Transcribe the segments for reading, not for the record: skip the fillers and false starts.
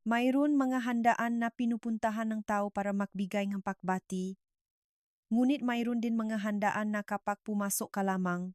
Mayroon mga handaan na pinupuntahan ng tao para magbigay ng pakbati. Ngunit mayroon din mga handaan na kapag pumasok ka lamang,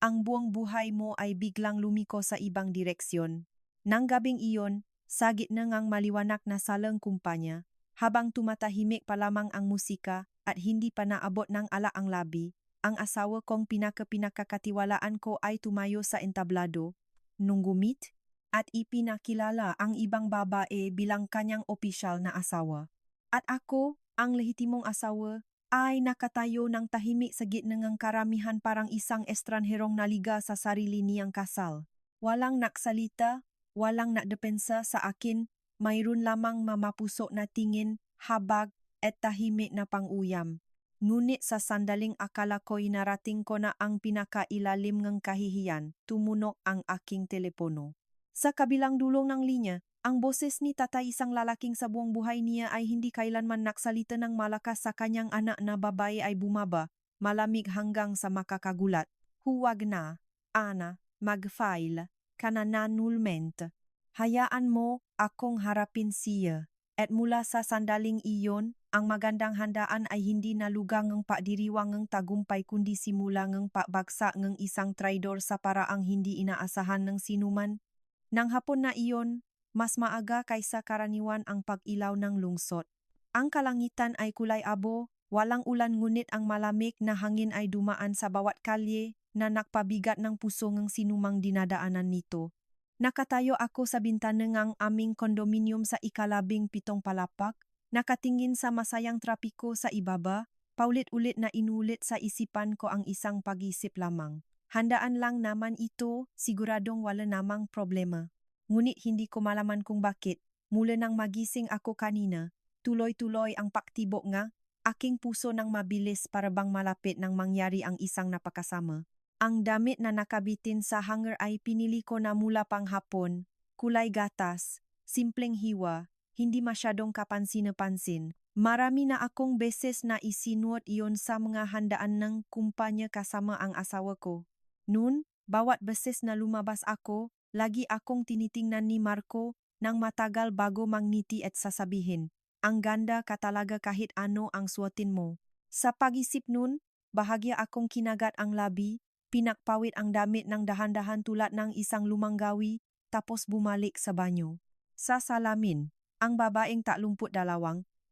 ang buong buhay mo ay biglang lumiko sa ibang direksyon. Nang gabing iyon, sa gitna ngang maliwanag na salang kumpanya, habang tumatahimik pa lamang ang musika at hindi pa naabot ng ala ang labi, ang asawa kong pinakakatiwalaan ko ay tumayo sa entablado, nung gumit, at ipinakilala ang ibang babae bilang kanyang opisyal na asawa. At ako, ang lehitimong asawa, ay nakatayo ng tahimik sa gitna ng karamihan parang isang estranherong naliga sa sarili niyang kasal. Walang naksalita, walang nakdepensa sa akin, mayroon lamang mamapuso na tingin, habag, at tahimik na panguyam. Ngunit sa sandaling akala ko'y narating ko na ang pinakailalim ng kahihiyan, tumunok ang aking telepono. Sa kabilang dulong ng linya, ang boses ni tatay isang lalaking sa buong buhay niya ay hindi kailanman naksalita ng malakas sa kanyang anak na babae ay bumaba, malamig hanggang sa makakagulat. Huwag na, Ana, mag-file ka na nanulment. Hayaan mo akong harapin siya. At mula sa sandaling iyon, ang magandang handaan ay hindi nalugang ng paadiriwang ng tagumpay kundi simula ng pagbagsak ng isang traidor sa paraang hindi inaasahan ng sinuman. Nang hapon na iyon, mas maaga kaysa karaniwan ang pag-ilaw ng lungsod. Ang kalangitan ay kulay abo, walang ulan ngunit ang malamig na hangin ay dumaan sa bawat kalye na nakpabigat ng puso ng sinumang dinadaanan nito. Nakatayo ako sa bintana ng aming kondominium sa ika-17 palapak, nakatingin sa masayang trapiko sa ibaba, paulit-ulit na inulit sa isipan ko ang isang pag-isip lamang. Handaan lang naman ito, siguradong wala namang problema. Ngunit hindi ko malaman kung bakit, mula nang magising ako kanina, tuloy-tuloy ang paktibok nga, aking puso nang mabilis para bang malapit nang mangyari ang isang napakasama. Ang damit na nakabitin sa hanger ay pinili ko na mula pang hapon, kulay gatas, simpleng hiwa, hindi masyadong kapansin-pansin. Marami na akong beses na isinuot iyon sa mga handaan ng kumpanya kasama ang asawa ko. Noon, bawat beses na lumabas ako, lagi akong tinitingnan ni Marco nang matagal bago mangngiti at sasabihin, ang ganda ka talaga kahit ano ang suotin mo. Sa pag-isip nun, bahagya akong kinagat ang labi, pinakpawit ang damit ng dahan-dahan tulad ng isang lumang gawi, tapos bumalik sa banyo. Sa salamin, ang babaeng 32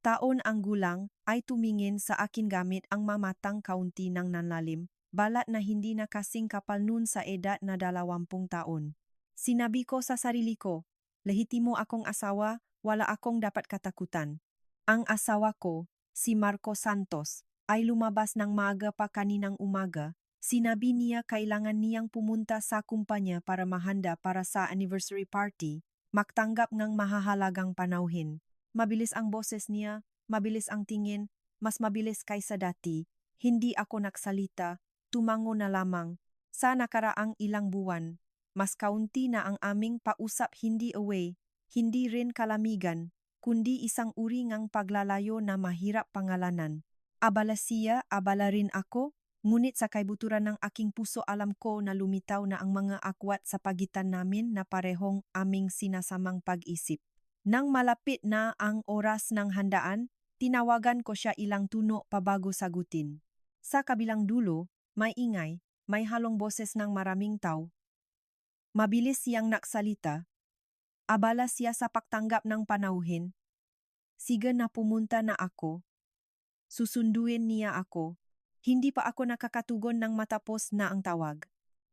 taon ang gulang ay tumingin sa akin gamit ang mamatang kaunti ng nanlalim, balat na hindi na kasing kapal nun sa edad na 20 taon. Sinabi ko sa sarili ko, lehitimo akong asawa, wala akong dapat katakutan. Ang asawa ko, si Marco Santos, ay lumabas ng maaga pa kaninang umaga. Sinabi niya kailangan niyang pumunta sa kumpanya para mahanda para sa anniversary party, magtanggap ng mahahalagang panauhin. Mabilis ang boses niya, mabilis ang tingin, mas mabilis kaysa dati. Hindi ako nagsalita, tumango na lamang. Sa nakaraang ilang buwan, mas kaunti na ang aming pausap, hindi away, hindi rin kalamigan, kundi isang uri ng paglalayo na mahirap pangalanan. Abala siya, abala rin ako, ngunit sa kaibuturan ng aking puso alam ko na lumitaw na ang mga akwat sa pagitan namin na parehong aming sinasamang pag-isip. Nang malapit na ang oras ng handaan, tinawagan ko siya ilang tuno pa bago sagutin. Sa kabilang dulo, may ingay, may halong boses ng maraming tao. Mabilis siyang naksalita. Abala siya sa pagtanggap ng panauhin. Sige na pumunta na ako. Susunduin niya ako. Hindi pa ako nakakatugon nang matapos na ang tawag.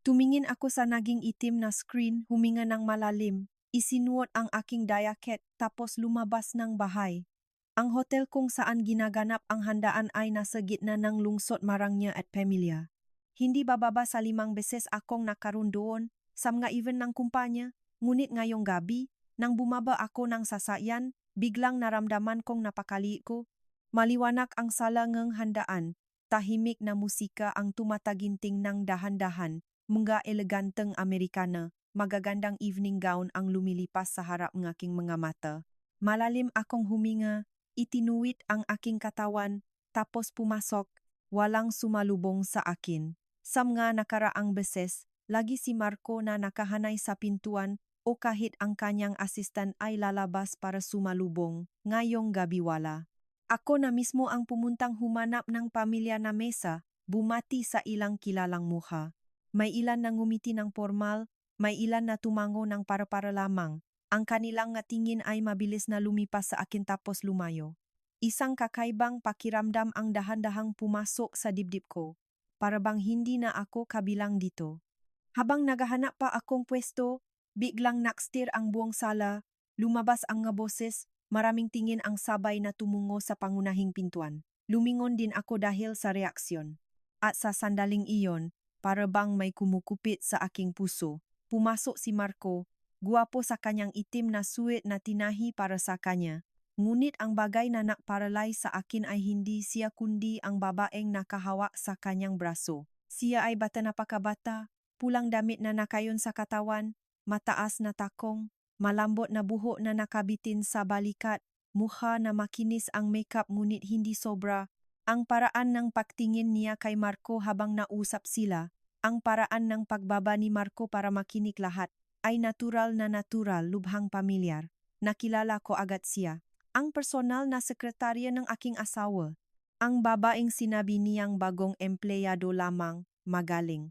Tumingin ako sa naging itim na screen, huminga ng malalim. Isinuot ang aking jacket tapos lumabas ng bahay. Ang hotel kung saan ginaganap ang handaan ay nasa gitna ng lungsod Marangya at Pamilya. Hindi bababa sa 5 beses akong nakaroon doon sa mga event ng kumpanya, ngunit ngayong gabi, nang bumaba ako ng sasakyan, biglang naramdaman kong napakali ko. Maliwanag ang sala ng handaan, tahimik na musika ang tumataginting ng dahan-dahan, mga eleganteng Amerikana, magagandang evening gown ang lumilipas sa harap ng aking mga mata. Malalim akong huminga, itinuwit ang aking katawan, tapos pumasok, walang sumalubong sa akin. Sa mga nakaraang beses, lagi si Marco na nakahanay sa pintuan, o kahit ang kanyang asistan ay lalabas para sumalubong, ngayong gabi wala. Ako na mismo ang pumuntang humanap ng pamilya na mesa, bumati sa ilang kilalang mukha. May ilan na ngumiti ng formal, may ilan na tumango ng para-para lamang. Ang kanilang nga tingin ay mabilis na lumipas sa akin tapos lumayo. Isang kakaibang pakiramdam ang dahan-dahang pumasok sa dibdib ko. Para bang hindi na ako kabilang dito. Habang naghahanap pa akong pwesto, biglang nakstir ang buong sala, lumabas ang nga boses, maraming tingin ang sabay na tumungo sa pangunahing pintuan. Lumingon din ako dahil sa reaksyon. At sa sandaling iyon, para bang may kumukupit sa aking puso, pumasok si Marco, guwapo sa kanyang itim na suit na tinahi para sa kanya. Ngunit ang bagay na nakparalay sa akin ay hindi siya kundi ang babaeng nakahawak sa kanyang braso. Siya ay bata na pakabata, pulang damit na nakayon sa katawan, mataas na takong, malambot na buhok na nakabitin sa balikat, mukha na makinis ang makeup ngunit hindi sobra. Ang paraan ng pagtingin niya kay Marco habang nausap sila, ang paraan ng pagbaba ni Marco para makinig lahat, ay natural, lubhang pamilyar. Nakilala ko agad siya. Ang personal na sekretarya ng aking asawa. Ang babaeng sinabi niyang bagong empleyado lamang, magaling.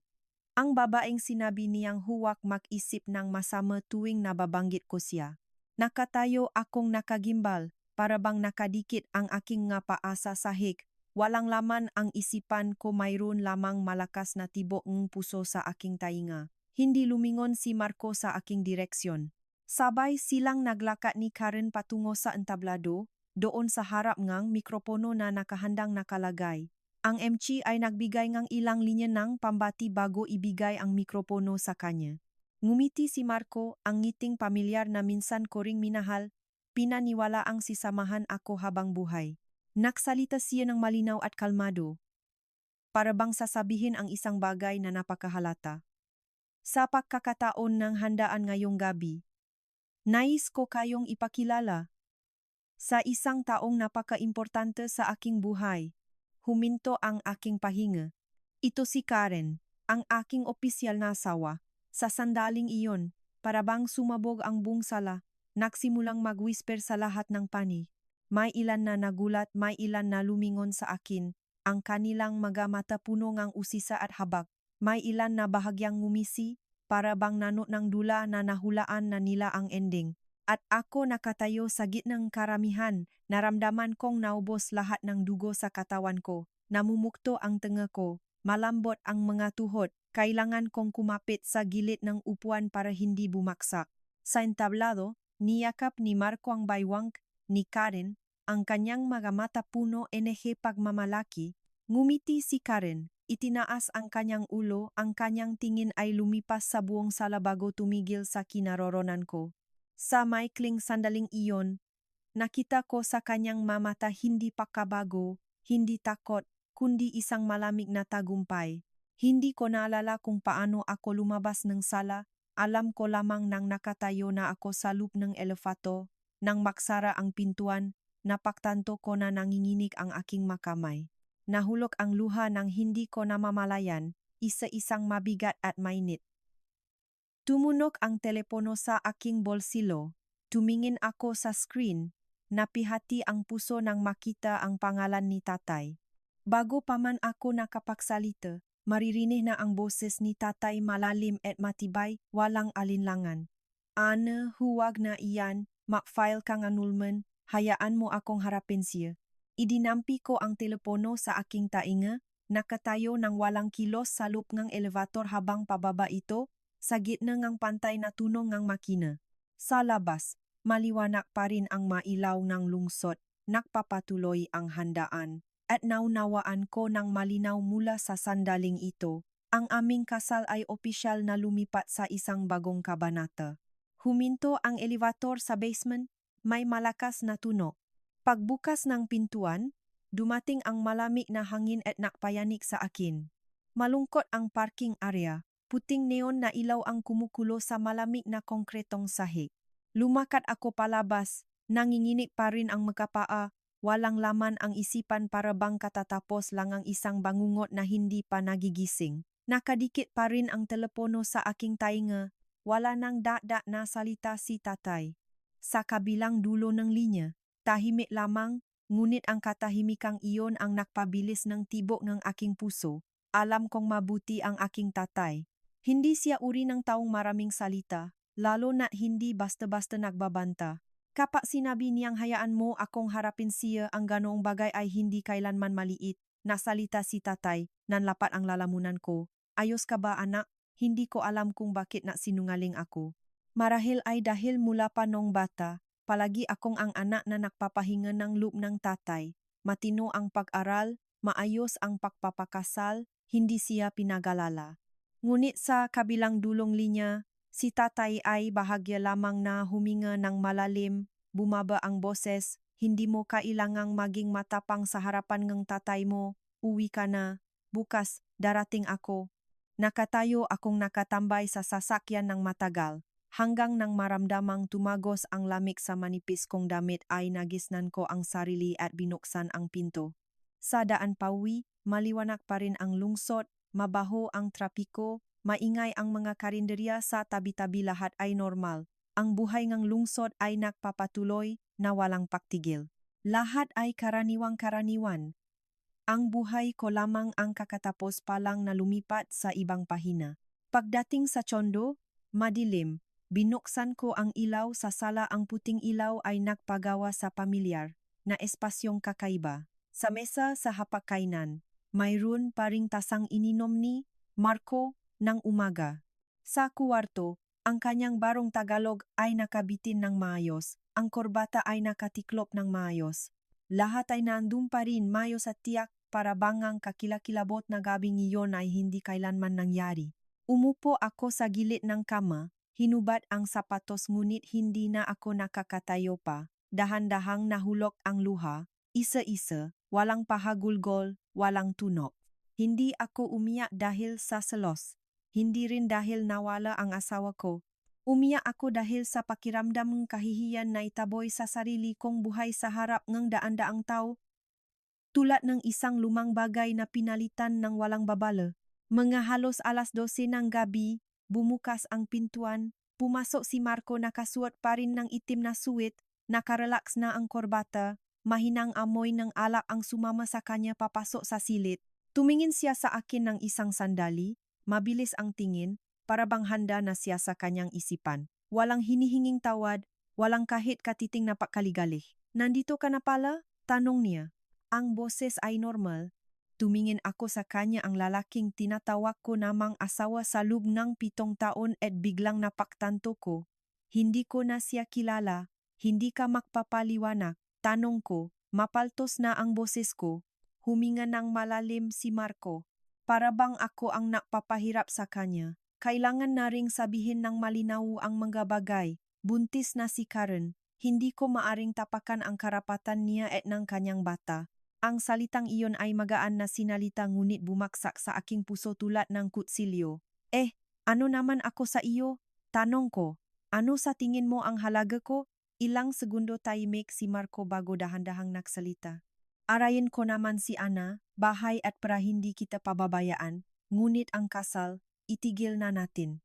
Ang babaeng sinabi niyang huwag mag-isip ng masama tuwing nababanggit ko siya. Nakatayo akong nakagimbal, para bang nakadikit ang aking nga paa sa sahig. Walang laman ang isipan ko, mayroon lamang malakas na tibok ng puso sa aking tainga. Hindi lumingon si Marco sa aking direksyon. Sabay silang naglakad ni Karen patungo sa entablado, doon sa harap ngang mikropono na nakahandang nakalagay. Ang MC ay nagbigay ng ilang linya ng pambati bago ibigay ang mikropono sa kanya. Ngumiti si Marco, ang ngiting pamilyar na minsan ko ring minahal, pinaniwala ang sisamahan ako habang buhay. Naksalita siya ng malinaw at kalmado. Para bang sasabihin ang isang bagay na napakahalata. Sa pagkakataon ng handaan ngayong gabi, nais ko kayong ipakilala sa isang taong napaka-importante sa aking buhay. Huminto ang aking pahinga. Ito si Karen, ang aking opisyal na asawa. Sa sandaling iyon, para bang sumabog ang buong sala, nagsimulang mag-whisper sa lahat ng panig. May ilan na nagulat, may ilan na lumingon sa akin, ang kanilang mga mata puno ng usisa at habag. May ilan na bahagyang ngumisi, para bang nanot ng dula na nahulaan na nila ang ending. At ako nakatayo sa gitnang karamihan, naramdaman kong naubos lahat ng dugo sa katawan ko, namumukto ang tenga ko, malambot ang mga tuhod, kailangan kong kumapit sa gilid ng upuan para hindi bumaksak. Sa entablado, niyakap ni Marco ang baywang ni Karen, ang kanyang mga mata puno enerhe pagmamalaki. Ngumiti si Karen, itinaas ang kanyang ulo, ang kanyang tingin ay lumipas sa buong sala bago tumigil sa kinaroroonan ko. Sa maikling sandaling iyon, nakita ko sa kanyang mamata hindi pagkabago, hindi takot, kundi isang malamig na tagumpay. Hindi ko naalala kung paano ako lumabas ng sala, alam ko lamang nang nakatayo na ako sa loop ng elevator, nang maksara ang pintuan, napagtanto ko na nanginginig ang aking makamay. Nahulog ang luha nang hindi ko namamalayan, isa-isang mabigat at mainit. Tumunog ang telepono sa aking bolsilo. Tumingin ako sa screen. Napihati ang puso nang makita ang pangalan ni tatay. Bago pa man ako nakapagsalita, maririnig na ang boses ni tatay malalim at matibay, walang alinlangan. Ana, huwag na iyan, mag-file kang annulment, hayaan mo akong harapin siya. Idinampi ko ang telepono sa aking tainga, nakatayo ng walang kilos sa loop ng elevator habang pababa ito, sa gitna ng pantay na tunog ng makina. Sa labas, maliwanag pa rin ang mailaw ng lungsod, nagpapatuloy ang handaan, at naunawaan ko ng malinaw mula sa sandaling ito. Ang aming kasal ay opisyal na lumipat sa isang bagong kabanata. Huminto ang elevator sa basement, may malakas na tunog. Pagbukas ng pintuan, dumating ang malamig na hangin at nakpayanig sa akin. Malungkot ang parking area. Puting neon na ilaw ang kumukulo sa malamig na konkretong sahig. Lumakad ako palabas, nanginginig pa rin ang magkapaa, walang laman ang isipan para bang katatapos lang ang isang bangungot na hindi pa nagigising. Nakadikit pa rin ang telepono sa aking tainga, wala nang da na salita si tatay. Sa kabilang dulo ng linya, tahimik lamang, ngunit ang katahimikang iyon ang nakpabilis ng tibok ng aking puso. Alam kong mabuti ang aking tatay. Hindi siya uri ng taong maraming salita, lalo na hindi basta-basta nagbabanta. Kapag sinabi niyang hayaan mo akong harapin siya, ang ganoong bagay ay hindi kailanman maliit. Nasalita si tatay, nanlapat ang lalamunan ko. Ayos ka ba anak? Hindi ko alam kung bakit na sinungaling ako. Marahil ay dahil mula pa noong bata, palagi akong ang anak na nakpapahinga ng loob ng tatay. Matino ang pag-aral, maayos ang pagpapakasal, hindi siya pinagalala. Ngunit sa kabilang dulong linya, si tatay ay bahagya lamang na huminga ng malalim, bumaba ang boses, hindi mo kailangang maging matapang sa harapan ng tatay mo, uwi ka na, bukas, darating ako. Nakatayo akong nakatambay sa sasakyan ng matagal, hanggang nang maramdamang tumagos ang lamig sa manipis kong damit ay nagisnan ko ang sarili at binuksan ang pinto. Sa daan pauwi, maliwanag pa rin ang lungsod, mabaho ang trapiko, maingay ang mga karinderya sa tabi-tabi, lahat ay normal. Ang buhay ng lungsod ay nagpapatuloy na walang pagtigil. Lahat ay karaniwang-karaniwan. Ang buhay ko lamang ang kakatapos pa lang na lumipat sa ibang pahina. Pagdating sa Tondo, madilim. Binuksan ko ang ilaw sa sala, ang puting ilaw ay nagpagawa sa pamilyar na espasyong kakaiba. Sa mesa sa hapagkainan, mayroon pa ring tasang ininom ni Marco ng umaga. Sa kuwarto, ang kanyang barong Tagalog ay nakabitin ng maayos, ang korbata ay nakatiklop ng maayos. Lahat ay nandun pa rin, maayos at tiyak, para bangang kakilakilabot na gabing iyon ay hindi kailanman nangyari. Umupo ako sa gilid ng kama, hinubad ang sapatos ngunit hindi na ako nakakatayo pa. Dahan-dahang nahulog ang luha, isa-isa, walang pahagulgol, walang tunok. Hindi ako umiyak dahil sa selos. Hindi rin dahil nawala ang asawa ko. Umiyak ako dahil sa pakiramdam ng kahihiyan na itaboy sa sarili kong buhay sa harap ng daan-daang tao. Tulad ng isang lumang bagay na pinalitan ng walang babala. Mga halos alas 12 ng gabi, bumukas ang pintuan, pumasok si Marco, nakasuot pa rin ng itim na suit, nakarelax na ang korbata, mahinang amoy ng alak ang sumama sa kanya papasok sa silid. Tumingin siya sa akin ng isang sandali, mabilis ang tingin, para bang handa na siya sa kanyang isipan. Walang hinihinging tawad, walang kahit katiting na pakaligalih. Nandito ka na pala? Tanong niya. Ang boses ay normal. Tumingin ako sa kanya, ang lalaking tinatawag ko namang asawa sa loob ng 7 taon, at biglang napaktanto ko. Hindi ko na siya kilala. Hindi ka magpapaliwanag? Tanong ko, mapaltos na ang boses ko. Huminga ng malalim si Marco. Para bang ako ang nakpapahirap sa kanya. Kailangan na ring sabihin ng malinaw ang mga bagay. Buntis na si Karen. Hindi ko maaring tapakan ang karapatan niya at ng kanyang bata. Ang salitang iyon ay magaan na sinalita ngunit bumaksak sa aking puso tulad ng kutsilyo. Ano naman ako sa iyo? Tanong ko. Ano sa tingin mo ang halaga ko? Ilang segundo tahimik si Marco bago dahan-dahang nagsalita. Arayin ko naman si Ana, bahay at para hindi kita pababayaan, ngunit ang kasal, itigil na natin.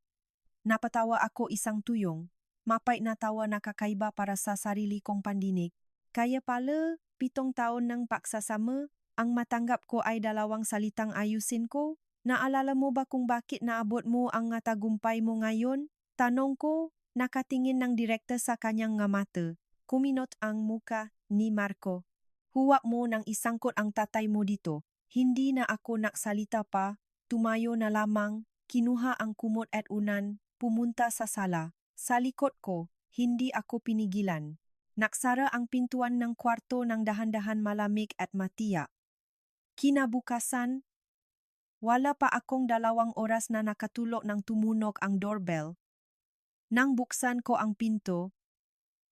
Napatawa ako isang tuyong, mapait na tawa na kakaiba para sa sarili kong pandinig. Kaya pala, 7 taon ng pagsasama, ang matanggap ko ay 2 salitang ayusin ko? Naalala mo ba kung bakit naabot mo ang tagumpay mo ngayon? Tanong ko, nakatingin ng direkta sa kanyang nga mata. Kuminot ang muka ni Marco. Huwag mo nang isangkot ang tatay mo dito. Hindi na ako naksalita pa, tumayo na lamang, kinuha ang kumot at unan, pumunta sa sala. Sa likod ko, hindi ako pinigilan. Naksara ang pintuan ng kwarto ng dahan-dahan, malamig at matiyak. Kinabukasan, wala pa akong 2 oras na nakatulog nang tumunog ang doorbell. Nang buksan ko ang pinto,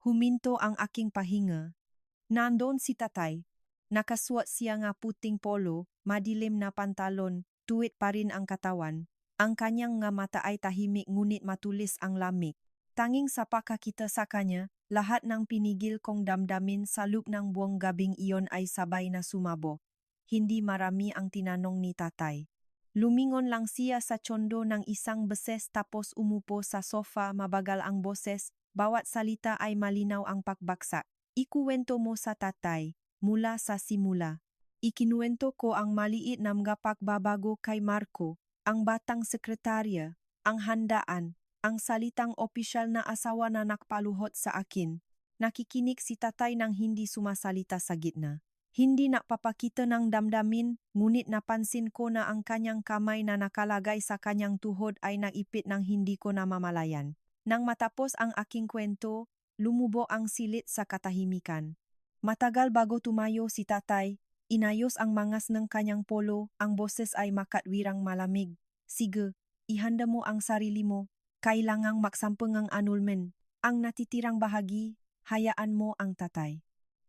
huminto ang aking pahinga. Nandoon si tatay. Nakasuot siya nga puting polo, madilim na pantalon, tuwid pa rin ang katawan. Ang kanyang nga mata ay tahimik ngunit matulis ang lamig. Tanging sa pakakita sa kanya, lahat ng pinigil kong damdamin sa loob ng buong gabing iyon ay sabay na sumabog. Hindi marami ang tinanong ni tatay. Lumingon lang siya sa tsondo ng isang beses tapos umupo sa sofa, mabagal ang boses, bawat salita ay malinaw ang pakbaksak. Ikuwento mo sa tatay, mula sa simula. Ikinuwento ko ang maliit na mga pagbabago kay Marco, ang batang sekretarya, ang handaan, ang salitang opisyal na asawa na nakpaluhot sa akin. Nakikinig si tatay nang hindi sumasalita sa gitna. Hindi napapakita ng damdamin, ngunit napansin ko na ang kanyang kamay na nakalagay sa kanyang tuhod ay naipit ng hindi ko namamalayan. Nang matapos ang aking kwento, lumubo ang silit sa katahimikan. Matagal bago tumayo si tatay, inayos ang mangas ng kanyang polo, ang boses ay makatwirang malamig. Sige, ihanda mo ang sarili mo. Kailangang maksampung ang annulment. Ang natitirang bahagi, hayaan mo ang tatay.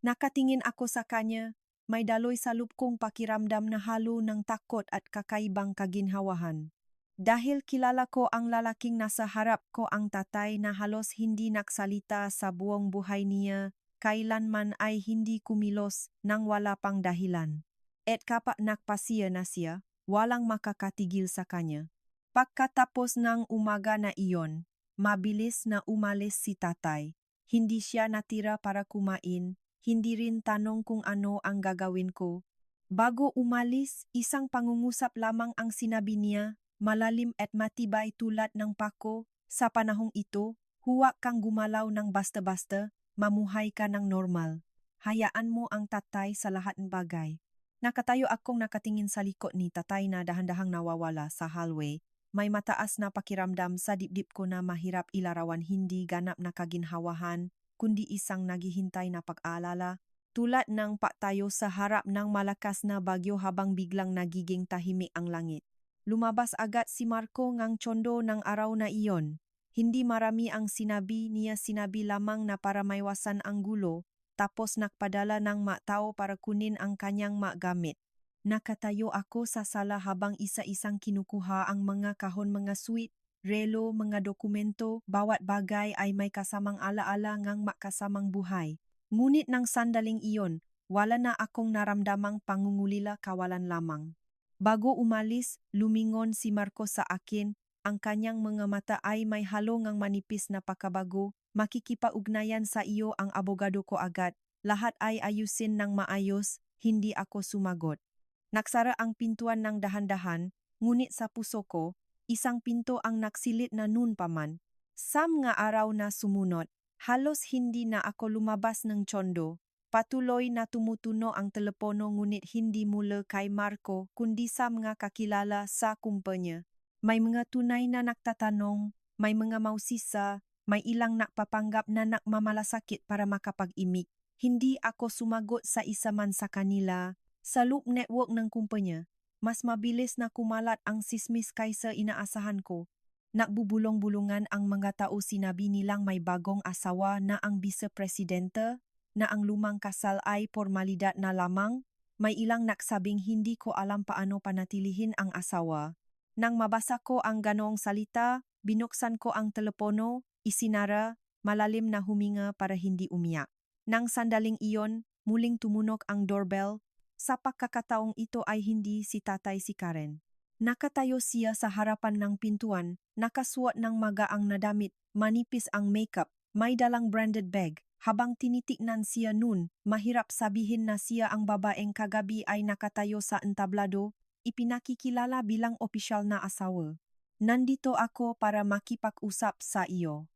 Nakatingin ako sa kanya, may daloy sa loob kong pakiramdam na halo ng takot at kakaibang kaginhawahan. Dahil kilala ko ang lalaking nasa harap ko, ang tatay na halos hindi naksalita sa buong buhay niya, kailanman ay hindi kumilos nang wala pang dahilan. At kapag nakpasiya na siya, walang makakatigil sa kanya. Pagkatapos ng umaga na iyon, mabilis na umalis si tatay. Hindi siya natira para kumain, hindi rin tanong kung ano ang gagawin ko. Bago umalis, isang pangungusap lamang ang sinabi niya, malalim at matibay tulad ng pako. Sa panahong ito, huwag kang gumalaw ng basta-basta, mamuhay ka ng normal. Hayaan mo ang tatay sa lahat ng bagay. Nakatayo akong nakatingin sa likod ni tatay na dahan-dahang nawawala sa hallway. May mataas na pakiramdam sa dibdib ko na mahirap ilarawan, hindi ganap na kaginhawahan, kundi isang naghihintay na pag-aalala, tulad ng pagtayo sa harap ng malakas na bagyo habang biglang nagiging tahimik ang langit. Lumabas agad si Marco ngang tsondo ng araw na iyon. Hindi marami ang sinabi niya, sinabi lamang na para maiwasan ang gulo, tapos nakpadala ng tao para kunin ang kanyang gamit. Nakatayo ako sa sala habang isa-isang kinukuha ang mga kahon, mga suite, relo, mga dokumento, bawat bagay ay may kasamang alaala ngang makasamang buhay. Ngunit nang sandaling iyon, wala na akong naramdamang pangungulila, kawalan lamang. Bago umalis, lumingon si Marco sa akin, ang kanyang mga mata ay may halo ngang manipis na pakabago, makikipag-ugnayan sa iyo ang abogado ko agad, lahat ay ayusin ng maayos, hindi ako sumagot. Naksara ang pintuan ng dahan-dahan, ngunit sa puso ko, isang pinto ang naksilid na nun paman. Sa mga araw na sumunod, halos hindi na ako lumabas ng tsondo. Patuloy na tumutuno ang telepono, ngunit hindi mula kay Marco kundi sa mga kakilala sa kumpanya. May mga tunay na naktatanong, may mga mausisa, may ilang nakpapanggap na nakmamalasakit para makapag-imik. Hindi ako sumagot sa isa man sa kanila. Sa loop network ng kumpanya, mas mabilis na kumalat ang sismis kaysa inaasahan ko. Nakbubulong-bulungan ang mga tao, sinabi nilang may bagong asawa na ang vice-presidente, na ang lumang kasal ay formalidad na lamang. May ilang nagsabing hindi ko alam paano panatilihin ang asawa. Nang mabasa ko ang ganoong salita, binuksan ko ang telepono, isinara, malalim na huminga para hindi umiyak. Nang sandaling iyon, muling tumunog ang doorbell. Sa pagkakataong ito ay hindi si tatay, si Karen. Nakatayo siya sa harapan ng pintuan, nakasuot ng magaang na damit, manipis ang makeup, may dalang branded bag. Habang tinitignan siya nun, mahirap sabihin na siya ang babaeng kagabi ay nakatayo sa entablado, ipinakikilala bilang opisyal na asawa. Nandito ako para makipag-usap sa iyo.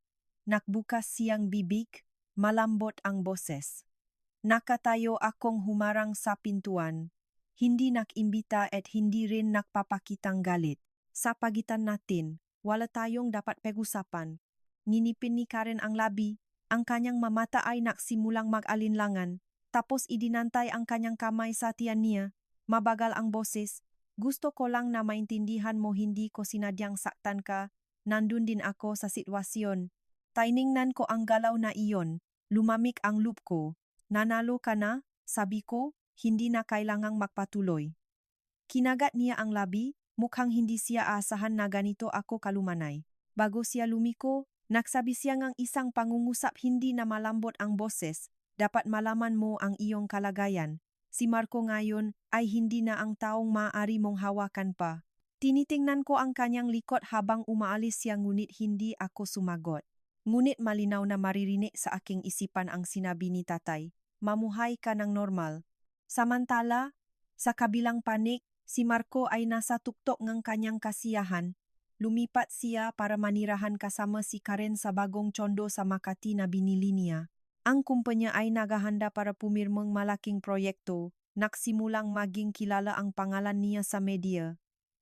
Nakbukas siyang bibig, malambot ang boses. Nakatayo akong humarang sa pintuan. Hindi nakimbita at hindi rin nakpapakitang galit. Sa pagitan natin, wala tayong dapat pag-usapan. Ninipin ni Karen ang labi, ang kanyang mamata ay naksimulang mag-alinlangan, tapos idinantay ang kanyang kamay sa tiyan niya. Mabagal ang boses, gusto ko lang na maintindihan mo, hindi ko sinadyang saktan ka, nandun din ako sa sitwasyon. Tiningnan ko ang galaw na iyon, lumamig ang loob ko. Nanalo ka na, sabi ko, hindi na kailangang magpatuloy. Kinagat niya ang labi, mukhang hindi siya aasahan na ganito ako kalumanay. Bago siya lumiko, nagsabi siya ngang isang pangungusap, hindi na malambot ang boses, dapat malaman mo ang iyong kalagayan. Si Marco ngayon ay hindi na ang taong maaari mong hawakan pa. Tinitingnan ko ang kanyang likod habang umaalis siya ngunit hindi ako sumagot. Ngunit malinaw na maririnig sa aking isipan ang sinabi ni tatay, mamuhay ka ng normal. Samantala, sa kabilang panig, si Marco ay nasa tuktok ng kanyang kasiyahan. Lumipat siya para manirahan kasama si Karen sa bagong condo sa Makati na binili niya. Ang kumpanya ay naghahanda para pumirmang malaking proyekto. Nagsimulang maging kilala ang pangalan niya sa media.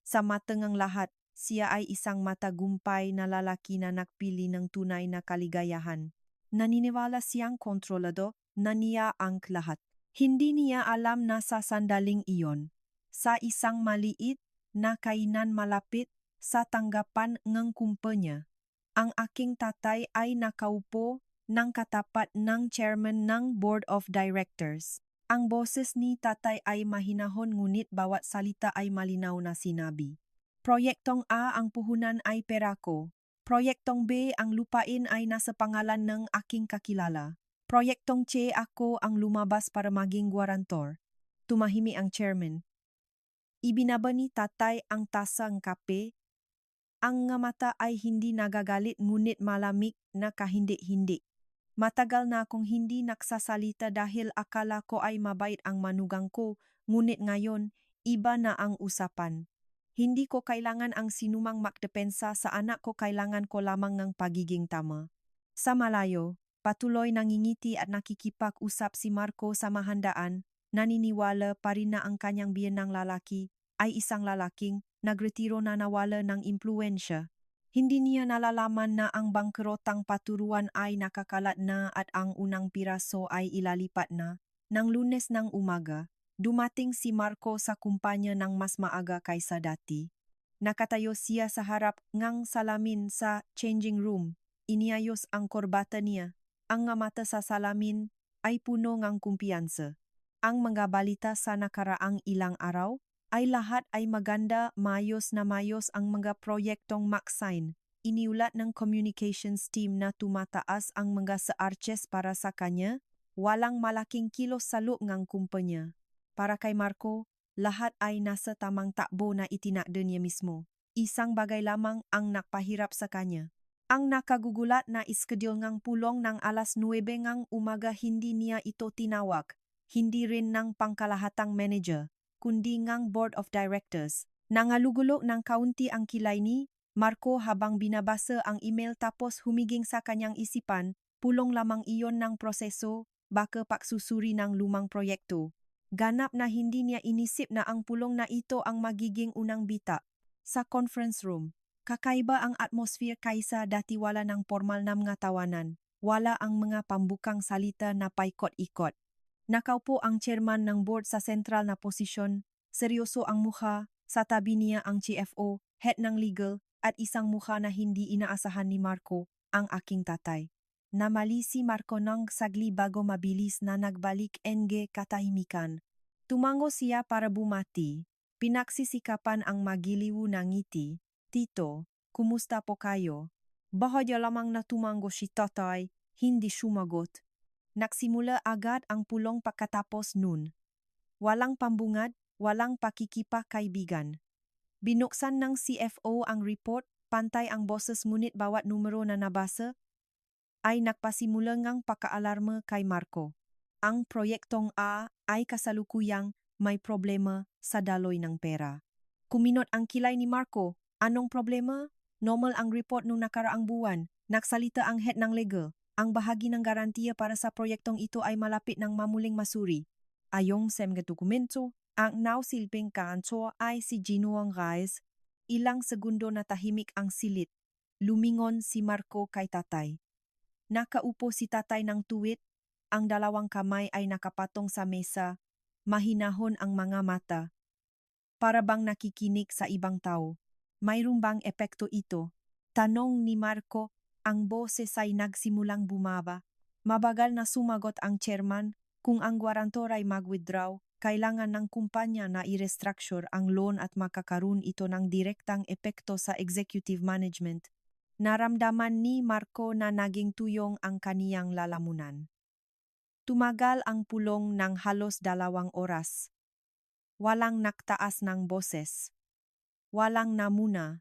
Sa mata ng lahat, siya ay isang matagumpay na lalaki na nagpili ng tunay na kaligayahan. Naniniwala siyang kontrolado na niya ang lahat. Hindi niya alam na sa sandaling iyon, sa isang maliit na kainan malapit sa tanggapan ng kumpanya, ang aking tatay ay nakaupo ng katapat ng chairman ng board of directors. Ang boses ni tatay ay mahinahon ngunit bawat salita ay malinaw na sinabi. Proyektong A ang puhunan ay pera ko. Proyektong B ang lupain ay nasa pangalan ng aking kakilala. Proyektong C ako ang lumabas para maging guarantor. Tumahimi ang chairman. Ibinaba ni tatay ang tasang kape. Ang nga mata ay hindi nagagalit ngunit malamig na kahindi-hindi. Matagal na akong hindi nagsasalita dahil akala ko ay mabait ang manugang ko, ngunit ngayon, iba na ang usapan. Hindi ko kailangan ang sinumang magdepensa sa anak ko, kailangan ko lamang ng pagiging tama. Sa malayo, patuloy nangingiti at nakikipag-usap si Marco sa mahandaan, naniniwala pa rin na ang kanyang biyenang lalaki ay isang lalaking nagretiro na nawala ng impluensya. Hindi niya nalalaman na ang bangkrotang paturuan ay nakakalat na at ang unang piraso ay ilalipat na. Nang Lunes ng umaga, dumating si Marco sa kumpanya ng mas maaga kaysa dati. Nakatayo siya sa harap ngang salamin sa changing room. Iniayos ang korbata niya. Ang nga mata sa salamin ay puno ng kumpiyansa. Ang mga balita sa nakaraang ilang araw ay lahat ay maganda, mayos na mayos ang mga proyektong Maxine. Iniulat ng communications team na tumataas ang mga saarches para sa kanya, walang malaking kilos sa loob ng kumpanya. Para kay Marco, lahat ay nasa tamang takbo na itinakda niya mismo. Isang bagay lamang ang nakpahirap sa kanya. Ang nakagugulat na iskedule ng pulong ng alas 9 ng umaga, hindi niya ito tinawag, hindi rin ng pangkalahatang manager, kundi ng board of directors. Nangalugulo ng kaunti ang kilay ni Marco habang binabasa ang email, tapos humiging sa kanyang isipan, pulong lamang iyon ng proseso, baka pagsusuri ng lumang proyekto. Ganap na hindi niya inisip na ang pulong na ito ang magiging unang bita. Sa conference room, kakaiba ang atmosphere kaysa dati, wala ng formal na mga tawanan. Wala ang mga pambukang salita na paikot-ikot. Nakaupo ang chairman ng board sa sentral na posisyon. Seryoso ang mukha, sa tabi niya ang CFO, head ng legal, at isang mukha na hindi inaasahan ni Marco, ang aking tatay. Namali si Marco ng sagli bago mabilis na nagbalik enge katahimikan. Tumango siya para bumati. Pinagsisikapan ang magiliw na ngiti. Tito, kumusta po kayo? Bahadya lamang na tumango si tatay, hindi sumagot. Nagsimula agad ang pulong pagkatapos nun. Walang pambungad, walang pakikipagkaibigan. Binuksan ng CFO ang report, pantay ang boses ngunit bawat numero na nabasa ay nagpasimula ngang pakaalarma kay Marco. Ang proyektong A ay kasalukuyang may problema sa daloy ng pera. Kuminot ang kilay ni Marco. Anong problema? Normal ang report nung nakaraang buwan. Nagsalita ang head ng legal. Ang bahagi ng garantiya para sa proyektong ito ay malapit ng mamuling masuri. Ayong sa mga dokumento, ang nausilbing kanto ay si Ginoong Reyes. Ilang segundo na tahimik ang silit. Lumingon si Marco kay tatay. Nakaupo si tatay ng tuwid. Ang dalawang kamay ay nakapatong sa mesa. Mahinahon ang mga mata. Para bang nakikinig sa ibang tao. Mayroon bang epekto ito? Tanong ni Marco, ang boses ay nagsimulang bumaba. Mabagal na sumagot ang chairman, kung ang guarantor ay mag-withdraw, kailangan ng kumpanya na i-restructure ang loan at makakaroon ito ng direktang epekto sa executive management. Naramdaman ni Marco na naging tuyong ang kaniyang lalamunan. Tumagal ang pulong ng halos 2 oras. Walang naktaas ng boses. walang namuna.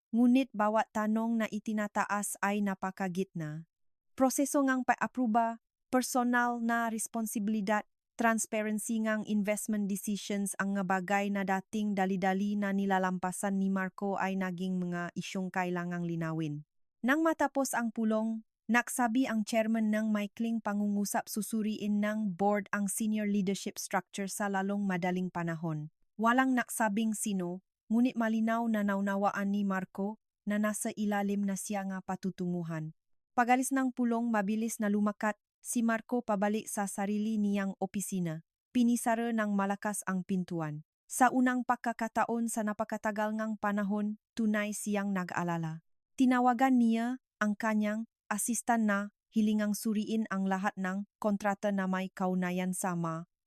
Ngunit bawat tanong na itinataas ay napakagitna. Proseso ngang pa-aproba, personal na responsibilidad, transparency ngang investment decisions ang nga bagay na dating dali-dali na nilalampasan ni Marco ay naging mga isyong kailangang linawin. Nang matapos ang pulong, naksabi ang chairman ng maikling pangungusap susuriin ng board ang senior leadership structure sa lalong madaling panahon. Walang naksabing sino, ngunit malinaw na naunawaan ni Marco na nasa ilalim na siya nga patutunguhan. Pagalis ng pulong mabilis na lumakat, si Marco pabalik sa sarili niyang opisina. Pinisara ng malakas ang pintuan. Sa unang pagkakataon sa napakatagal ngang panahon, tunay siyang nag-alala. Tinawagan niya ang kanyang asistan na hilingang suriin ang lahat ng kontrata na may kaunayan sa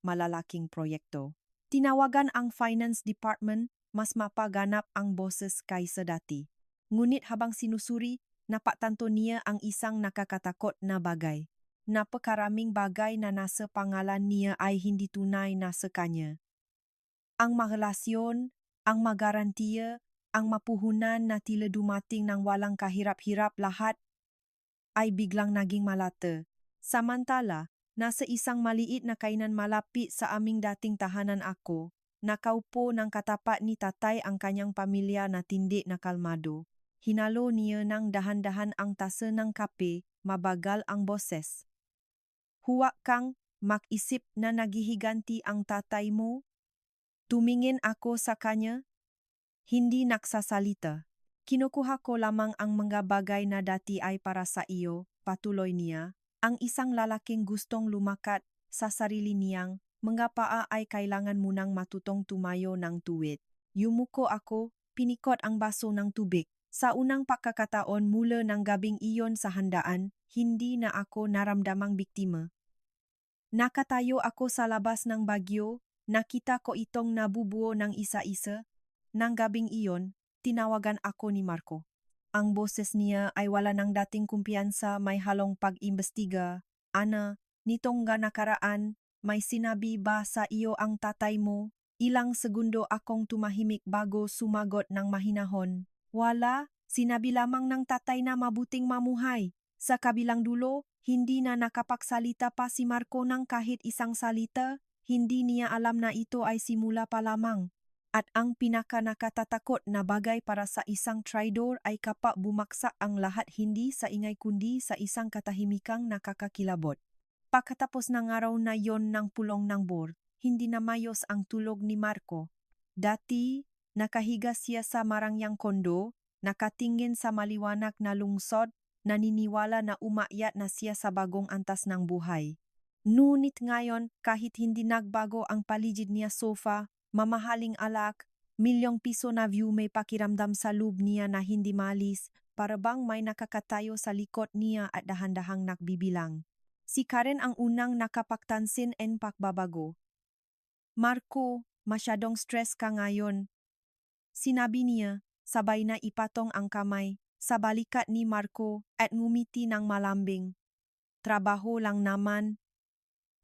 malalaking proyekto. Tinawagan ang finance department, mas mapaganap ang boses kaysa dati. Ngunit habang sinusuri, napatanto niya ang isang nakakatakot na bagay. Napakaraming bagay na nasa pangalan niya ay hindi tunay na sa kanya. Ang marelasyon, ang magarantiya, ang mapuhunan na tila dumating ng walang kahirap-hirap lahat ay biglang naging malata. Samantala, nasa isang maliit na kainan malapit sa aming dating tahanan ako, nakaupo ng katapat ni tatay ang kanyang pamilya na tindi na kalmado. Hinalo niya ng dahan-dahan ang tasa ng kape, mabagal ang boses. Huwag kang mag-isip na naghihiganti ang tatay mo? Tumingin ako sa kanya. Hindi naksasalita. Kinukuha ko lamang ang mga bagay na dati ay para sa iyo, patuloy niya. Ang isang lalaking gustong lumakat sa sarili niyang mga paa ay kailangan munang matutong tumayo ng tuwid. Yumuko ako, pinikot ang baso ng tubig. Sa unang pagkakataon mula ng gabing iyon sa handaan, hindi na ako naramdamang biktima. Nakatayo ako sa labas ng bagyo, nakita ko itong nabubuo ng isa-isa. Nang gabing iyon, tinawagan ako ni Marco. Ang boses niya ay wala ng dating kumpiyansa, may halong pag-imbestiga. Ana, nitong nakaraan, may sinabi ba sa iyo ang tatay mo? Ilang segundo akong tumahimik bago sumagot ng mahinahon. Wala, sinabi lamang ng tatay na mabuting mamuhay. Sa kabilang dulo, hindi na nakapagsalita pa si Marco ng kahit isang salita. Hindi niya alam na ito ay simula pa lamang. At ang pinaka-nakatatakot na bagay para sa isang traidor ay kapag bumaksak ang lahat hindi sa ingay kundi sa isang katahimikang nakakakilabot. Pagkatapos ng araw na yon ng pulong ng board, hindi na mayos ang tulog ni Marco. Dati, nakahiga siya sa marangyang kondo, nakatingin sa maliwanag na lungsod, naniniwala na umakyat na siya sa bagong antas ng buhay. Ngunit ngayon, kahit hindi nagbago ang paligid niya sofa, mamahaling alak, milyong-piso na view may pakiramdam sa loob niya na hindi malis, para bang may nakakatayo sa likod niya at dahan-dahang nagbibilang. Si Karen ang unang nakapagtansin en pagbabago. Marco, masyadong stress ka ngayon. Sinabi niya, sabay na ipatong ang kamay sa balikat ni Marco at ngumiti ng malambing. Trabaho lang naman.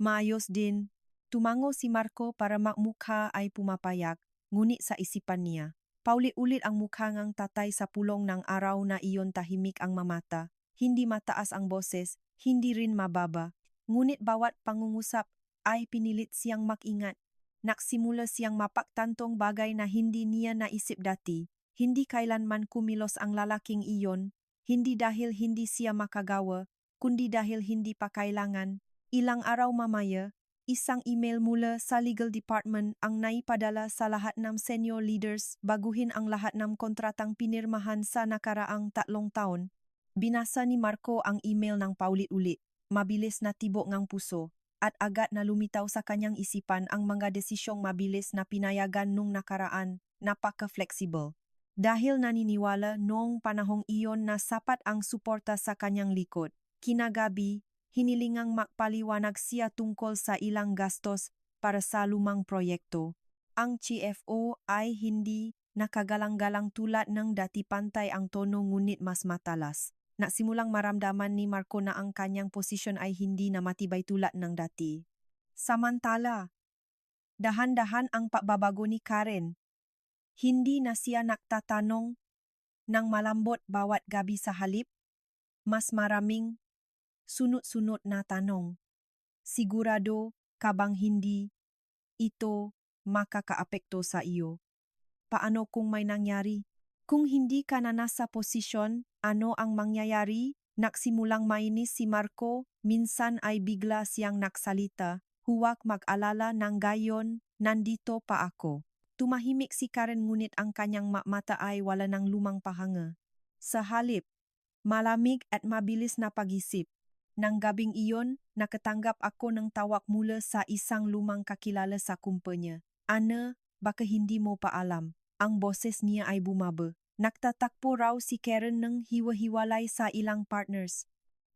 Maayos din. Tumango si Marco para magmukha ay pumapayag, ngunit sa isipan niya. Paulit-ulit ang mukha ngang tatay sa pulong ng araw na iyon tahimik ang mamata. Hindi mataas ang boses, hindi rin mababa. Ngunit bawat pangungusap ay pinilit siyang mag-ingat. Naksimula siyang mapagtantong bagay na hindi niya naisip dati. Hindi kailanman kumilos ang lalaking iyon, hindi dahil hindi siya makagawa, kundi dahil hindi pa kailangan. Ilang araw mamaya, isang email mula sa legal department ang naipadala sa lahat ng senior leaders baguhin ang lahat ng kontratang pinirmahan sa nakaraang 3 taon. Binasa ni Marco ang email ng paulit-ulit, mabilis na tibok ngang puso, at agad na lumitaw sa kanyang isipan ang mga desisyong mabilis na pinayagan nung nakaraan, napaka-flexible. Dahil naniniwala noong panahong iyon na sapat ang suporta sa kanyang likod, kinagabi, hinilingang magpaliwanag siya tungkol sa ilang gastos para sa lumang proyekto. Ang CFO ay hindi nakagalang-galang tulad ng dati, pantay ang tono ngunit mas matalas. Nasimulang maramdaman ni Marco na ang kanyang posisyon ay hindi na matibay tulad ng dati. Samantala, dahan-dahan ang pagbabago ni Karen. Hindi na siya nagtatanong ng malambot bawat gabi sa halip, mas maraming sunod-sunod na tanong. Sigurado ka bang hindi ito makakaapekto sa iyo? Paano kung may nangyari? Kung hindi ka na nasa posisyon, ano ang mangyayari? Nagsimulang mainis si Marco, minsan ay bigla siyang nagsalita. Huwag mag-alala ng gayon, nandito pa ako. Tumahimik si Karen ngunit ang kanyang mata ay wala ng lumang pahanga. Sa halip, malamig at mabilis na pag-isip. Nang gabing iyon, nakatanggap ako ng tawag mula sa isang lumang kakilala sa kumpanya. Ana, baka hindi mo pa alam. Ang boses niya ay bumaba. Nagtatakbo raw si Karen ng hiwa-hiwalay sa ilang partners.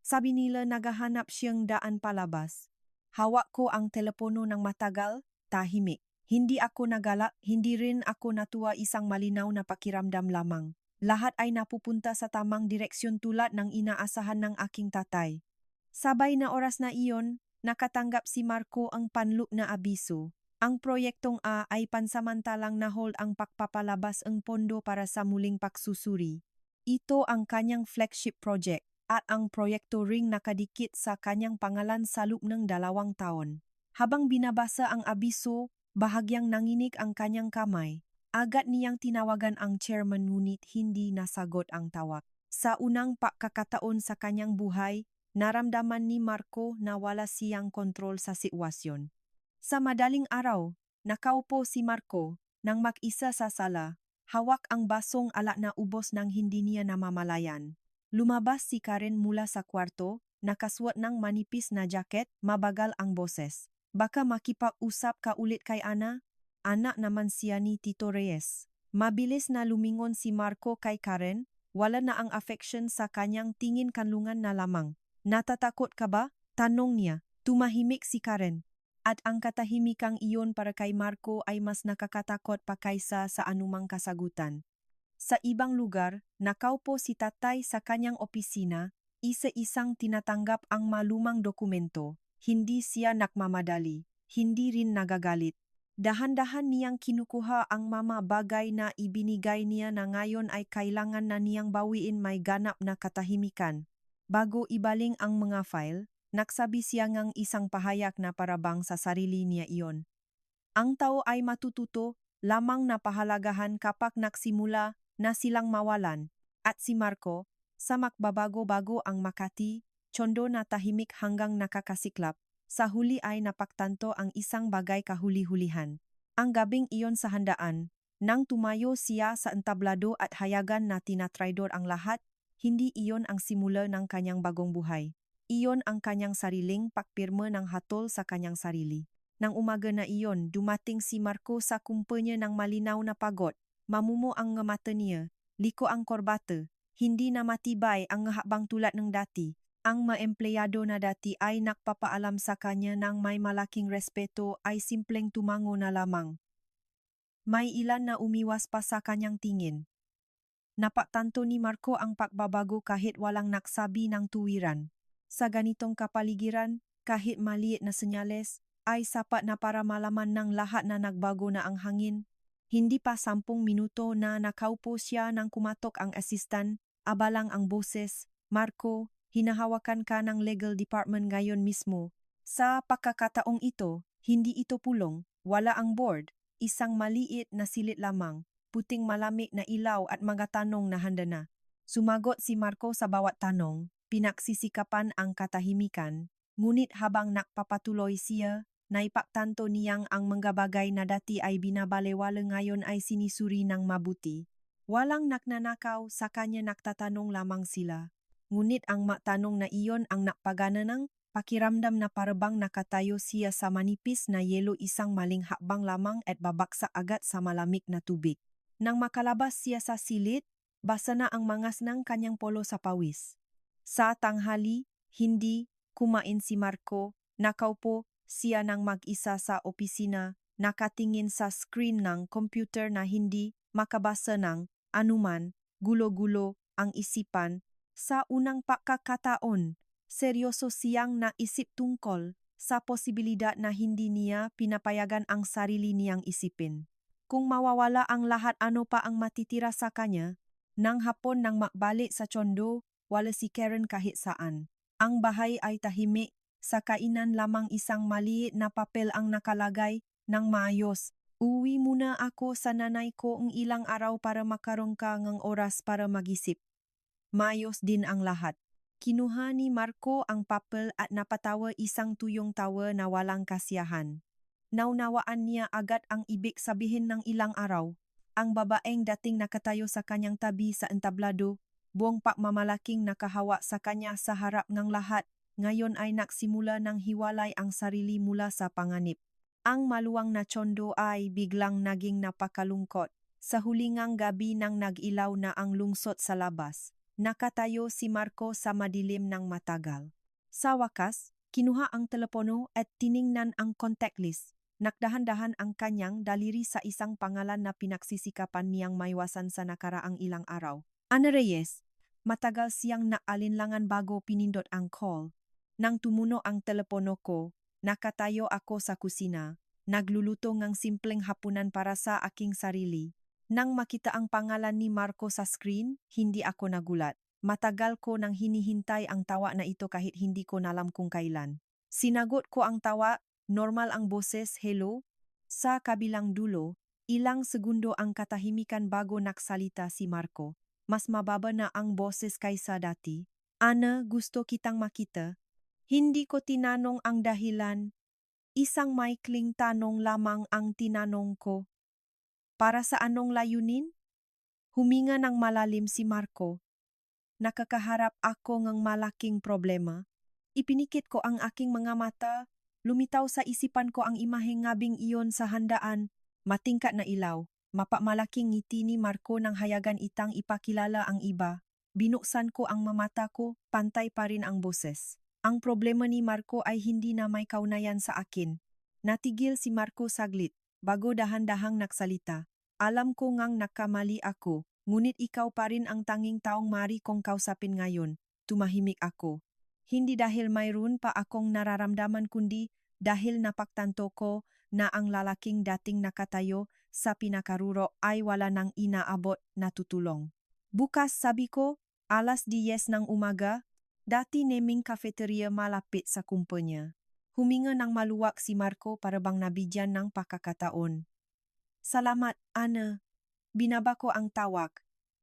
Sabi nila naghahanap siyang daan palabas. Hawak ko ang telepono ng matagal, tahimik. Hindi ako nagalak, hindi rin ako natuwa, isang malinaw na pakiramdam lamang. Lahat ay napupunta sa tamang direksyon tulad ng inaasahan ng aking tatay. Sabay na oras na iyon, nakatanggap si Marco ang panlup na abiso. Ang proyektong A ay pansamantalang na-hold ang pagpapalabas ng pondo para sa muling pagsusuri. Ito ang kanyang flagship project at ang proyekto ring nakadikit sa kanyang pangalan sa loob ng 2 taon. Habang binabasa ang abiso, bahagyang nanginig ang kanyang kamay. Agad niyang tinawagan ang chairman ngunit hindi nasagot ang tawag. Sa unang pagkakataon sa kanyang buhay, naramdaman ni Marco na wala siyang kontrol sa sitwasyon. Sa madaling araw, nakaupo si Marco nang mag-isa sa sala, hawak ang basong alak na ubos nang hindi niya namamalayan. Lumabas si Karen mula sa kwarto, nakasuot ng manipis na jacket, mabagal ang boses. Baka makipag-usap ka ulit kay Ana? Anak naman siya ni Tito Reyes. Mabilis na lumingon si Marco kay Karen, wala na ang affection sa kanyang tingin, kanlungan na lamang. Natatakot ka ba? Tanong niya. Tumahimik si Karen. At ang katahimikang iyon para kay Marco ay mas nakakatakot pa kaysa sa anumang kasagutan. Sa ibang lugar, nakaupo si tatay sa kanyang opisina, isa-isang tinatanggap ang malumang dokumento. Hindi siya nakmamadali, hindi rin nagagalit. Dahan-dahan niyang kinukuha ang mga bagay na ibinigay niya na ngayon ay kailangan na niyang bawiin. May ganap na katahimikan. Bago ibaling ang mga file, nagsabi siya ng isang pahayag na parabang sa sarili niya iyon. Ang tao ay matututo lamang na pahalagahan kapag nagsimula na silang mawalan. At si Marco, sa makbabago-bago ang Makati, tsondo na tahimik hanggang nakakasiklap. Sa huli ay napagtanto ang isang bagay kahuli-hulihan. Ang gabing iyon sa handaan, nang tumayo siya sa entablado at hayagan na tinatraidor ang lahat, hindi iyon ang simula ng kanyang bagong buhay. Iyon ang kanyang sariling pagpirma ng hatol sa kanyang sarili. Nang umaga na iyon, dumating si Marco sa kumpanya ng malinaw na pagod. Mamumo ang mata niya, liko ang korbata. Hindi na matibay ang habang tulad ng dati. Ang mga empleyado na dati ay nakpapaalam sa kanya ng may malaking respeto ay simpleng tumango na lamang. May ilan na umiwas pa sa kanyang tingin. Napagtanto ni Marco ang pagbabago kahit walang nagsabi ng tuwiran. Sa ganitong kapaligiran, kahit maliit na senyales, ay sapat na para malaman ng lahat na nagbago na ang hangin. Hindi pa 10 minuto na nakaupo siya nang kumatok ang asistan, abalang ang boses. Marco, hinahawakan ka ng legal department ngayon mismo. Sa pagkakataong ito, hindi ito pulong, wala ang board, isang maliit na silit lamang. Puting malamig na ilaw at mga tanong na handa na. Sumagot si Marco sa bawat tanong, pinagsisikapan ang katahimikan, ngunit habang nakpapatuloy siya, naipagtanto niyang ang mga bagay na dati ay binabalewala ngayon ay sinisuri ng mabuti. Walang nagnanakaw, sa kanya naktatanong lamang sila. Ngunit ang matanong na iyon ang napagana ng pakiramdam na parabang nakatayo siya sa manipis na yelo, isang maling hakbang lamang at babaksak agad sa malamig na tubig. Nang makalabas siya sa silid, basa na ang mangas ng kanyang polo sa pawis. Sa tanghali, hindi kumain si Marco, nakaupo siya nang mag-isa sa opisina, nakatingin sa screen ng computer na hindi makabasa ng anuman, gulo-gulo ang isipan. Sa unang pagkakataon, seryoso siyang naisip tungkol sa posibilidad na hindi niya pinapayagan ang sarili niyang isipin. Kung mawawala ang lahat, ano pa ang matitira sa kanya? Nang hapon nang makbalik sa Chondo, wala si Karen kahit saan. Ang bahay ay tahimik, sa kainan lamang isang maliit na papel ang nakalagay ng maayos. Uwi muna ako sa nanay ko ang ilang araw para makaroon ka ng oras para mag-isip. Maayos din ang lahat. Kinuha ni Marco ang papel at napatawa isang tuyong tawa na walang kasiyahan. Naunawaan niya agad ang ibig sabihin ng ilang araw. Ang babaeng dating nakatayo sa kanyang tabi sa entablado, buong pagmamalaking nakahawa sa kanya sa harap ng lahat, ngayon ay nagsimula ng hiwalay ang sarili mula sa panganib. Ang maluwang na Chondo ay biglang naging napakalungkot. Sa hulingang gabi nang nag-ilaw na ang lungsod sa labas, nakatayo si Marco sa madilim ng matagal. Sa wakas, kinuha ang telepono at tiningnan ang contact list. Nakdahan-dahan ang kanyang daliri sa isang pangalan na pinagsisikapan niyang maiwasan sa nakaraang ilang araw. Ana Reyes. Matagal siyang naalinlangan bago pinindot ang call. Nang tumuno ang telepono ko, nakatayo ako sa kusina, nagluluto ng simpleng hapunan para sa aking sarili. Nang makita ang pangalan ni Marco sa screen, hindi ako nagulat. Matagal ko nang hinihintay ang tawa na ito kahit hindi ko nalam kung kailan. Sinagot ko ang tawa. Normal ang boses, hello? Sa kabilang dulo, ilang segundo ang katahimikan bago nagsalita si Marco. Mas mababa na ang boses kaysa dati. Ana, gusto kitang makita. Hindi ko tinanong ang dahilan. Isang maikling tanong lamang ang tinanong ko. Para sa anong layunin? Huminga ng malalim si Marco. Nakakaharap ako ng malaking problema. Ipinikit ko ang aking mga mata. Lumitaw sa isipan ko ang imaheng ngabing iyon sa handaan, matingkat na ilaw, mapamalaking ngiti ni Marco nang hayagan itang ipakilala ang iba. Binuksan ko ang mamata ko, pantay pa rin ang boses. Ang problema ni Marco ay hindi na may kaugnayan sa akin. Natigil si Marco saglit, bago dahan-dahang nagsalita. Alam ko ngang nakamali ako, ngunit ikaw pa rin ang tanging taong mari kong kausapin ngayon. Tumahimik ako. Hindi dahil mayroon pa akong nararamdaman kundi dahil napagtanto ko na ang lalaking dating nakatayo sa pinakaruro ay wala nang inaabot na tutulong. Bukas, sabi ko, alas 10 ng umaga, dati naming cafeteria malapit sa kumpanya. Huminga ng maluwag si Marco para bang nabigyan ng pakakataon. Salamat, Ana. Binaba ko ang tawag.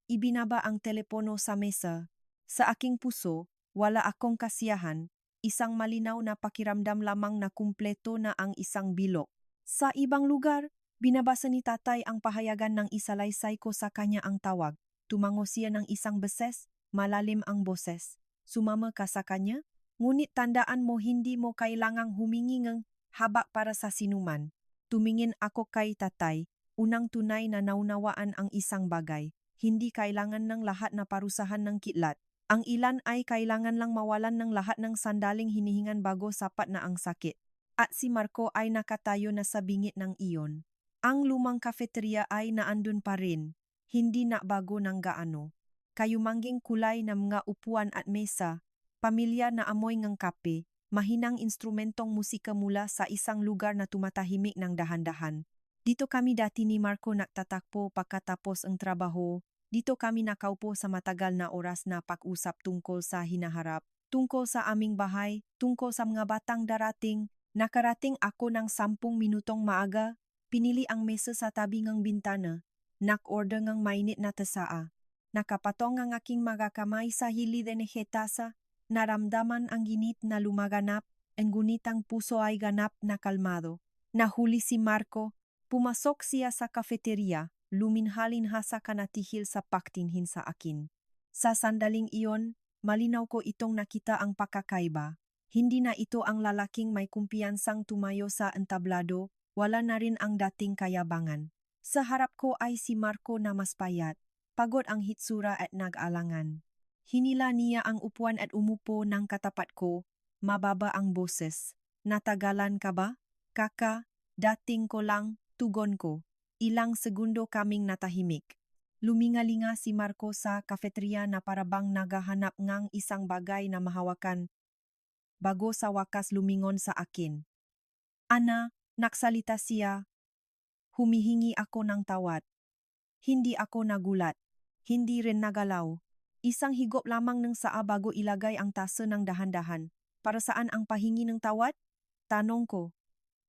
Ibinaba ang telepono sa mesa. Sa aking puso, wala akong kasiyahan, isang malinaw na pakiramdam lamang na kumpleto na ang isang bilog. Sa ibang lugar, binabasa ni tatay ang pahayagan ng isalaysay ko sa kanya ang tawag. Tumango siya ng isang beses, malalim ang boses. Sumama ka sa kanya? Ngunit tandaan mo hindi mo kailangang humingi ng habak para sa sinuman. Tumingin ako kay tatay, unang tunay na naunawaan ang isang bagay. Hindi kailangan ng lahat na parusahan ng kidlat. Ang ilan ay kailangan lang mawalan ng lahat ng sandaling hinihingan bago sapat na ang sakit. At si Marco ay nakatayo na sa bingit ng iyon. Ang lumang kafeterya ay naandun pa rin, hindi na bago ng gaano. Kayumangging kulay na mga upuan at mesa, pamilya na amoy ng kape, mahinang instrumentong musika mula sa isang lugar na tumatahimik ng dahan-dahan. Dito kami dati ni Marco nagtatakpo pagkatapos ang trabaho. Dito kami nakaupo sa matagal na oras na pag-usap tungkol sa hinaharap, tungkol sa aming bahay, tungkol sa mga batang darating. Nakarating ako ng 10 minutong maaga, pinili ang mesa sa tabi ng bintana, nak-order ng mainit na tasaa. Nakapatong ang aking mga kamay sa hilid ng hetasa, naramdaman ang ginit na lumaganap, ang gunitang puso ay ganap na kalmado. Nahuli si Marco, pumasok siya sa kafeterya. Luminhalinha sa kanatihil sa pagtingin sa akin. Sa sandaling iyon, malinaw ko itong nakita ang pakakaiba. Hindi na ito ang lalaking may kumpiyansang tumayo sa entablado, wala na rin ang dating kayabangan. Sa harap ko ay si Marco na mas payat, pagod ang hitsura at nag-alangan. Hinila niya ang upuan at umupo ng katapat ko, mababa ang boses. Natagalan ka ba? Kaka, dating ko lang, tugon ko. Ilang segundo kaming natahimik. Lumingalinga si Marco sa kafeterya na parabang naghahanap ng isang bagay na mahawakan. Bago sa wakas lumingon sa akin. Ana, nagsalita siya. Humihingi ako ng tawad. Hindi ako nagulat. Hindi rin nagalaw. Isang higop lamang ng saa bago ilagay ang tasa ng dahan-dahan. Para saan ang pahingi ng tawad? Tanong ko.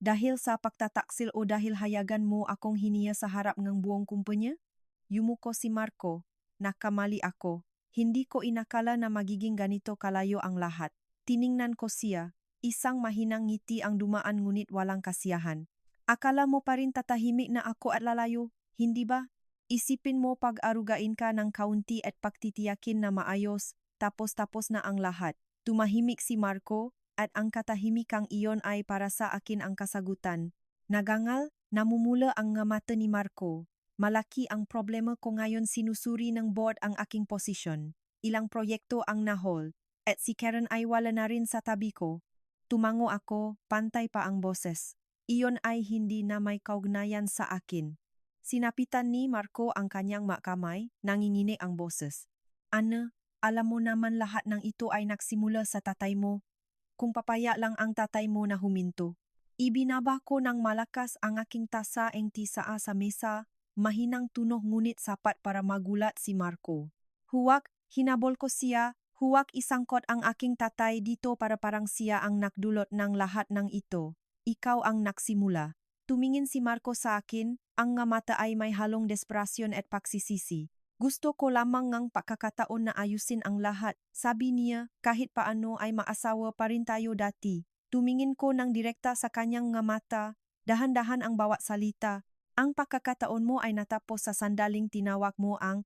Dahil sa pagtataksil o dahil hayagan mo akong hiniya sa harap ng buong kumpanya? Yumuko si Marco. Nakamali ako. Hindi ko inakala na magiging ganito kalayo ang lahat. Tiningnan ko siya. Isang mahinang ngiti ang dumaan ngunit walang kasiyahan. Akala mo pa rin tatahimik na ako at lalayo, hindi ba? Isipin mo pag-arugain ka ng kaunti at pagtitiyakin na maayos, tapos na ang lahat. Tumahimik si Marco at ang katahimikang iyon ay para sa akin ang kasagutan. Nagangal, namumula ang nga mata ni Marco. Malaki ang problema ko ngayon, sinusuri ng board ang aking posisyon. Ilang proyekto ang nahol, at si Karen ay wala na rin sa tabi ko. Tumango ako, pantay pa ang boses. Iyon ay hindi na may kaugnayan sa akin. Sinapitan ni Marco ang kanyang makamay, nangingini ang boses. Ana, alam mo naman lahat ng ito ay nagsimula sa tatay mo. Kung papaya lang ang tatay mo na huminto. Ibinaba ko ng malakas ang aking tasa ng tisaa sa mesa, mahinang tunog ngunit sapat para magulat si Marco. Huwag, hinabol ko siya, huwag isangkot ang aking tatay dito para parang siya ang nakdulot ng lahat ng ito. Ikaw ang nagsimula. Tumingin si Marco sa akin, ang nga mata ay may halong desperasyon at pagsisisi. Gusto ko lamang ngang pagkakataon na ayusin ang lahat. Sabi niya, kahit paano ay maasawa pa rin tayo dati. Tumingin ko ng direkta sa kanyang nga mata, dahan-dahan ang bawat salita. Ang pagkakataon mo ay natapos sa sandaling tinawag mo ang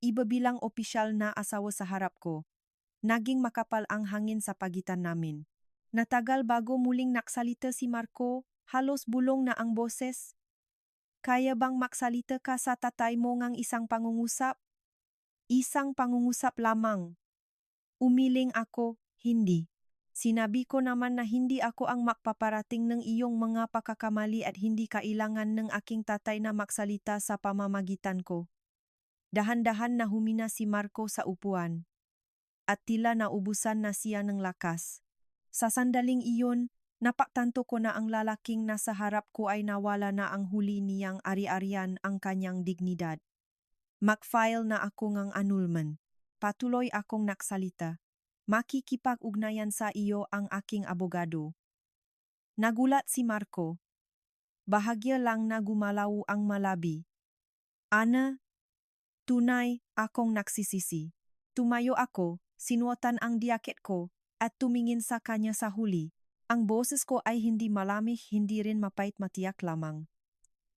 ibabilang opisyal na asawa sa harap ko. Naging makapal ang hangin sa pagitan namin. Natagal bago muling naksalita si Marco, halos bulong na ang boses. Kaya bang maksalita ka sa tatay mo ngang isang pangungusap? Isang pangungusap lamang. Umiling ako, hindi. Sinabi ko naman na hindi ako ang makpaparating ng iyong mga pagkakamali at hindi kailangan ng aking tatay na maksalita sa pamamagitan ko. Dahan-dahan na humina si Marco sa upuan. At tila naubusan na siya ng lakas. Sa sandaling iyon, napaktanto ko na ang lalaking nasa harap ko ay nawala na ang huli niyang ari-arian ang kanyang dignidad. Mag-file na ako ngang annulment. Patuloy akong naksalita. Makikipag-ugnayan sa iyo ang aking abogado. Nagulat si Marco. Bahagya lang na gumalaw ang malabi. Ana, tunay akong nagsisisi. Tumayo ako, sinuotan ang diaket ko, at tumingin sa kanya sa huli. Ang boses ko ay hindi malamig, hindi rin mapait, matiyak lamang.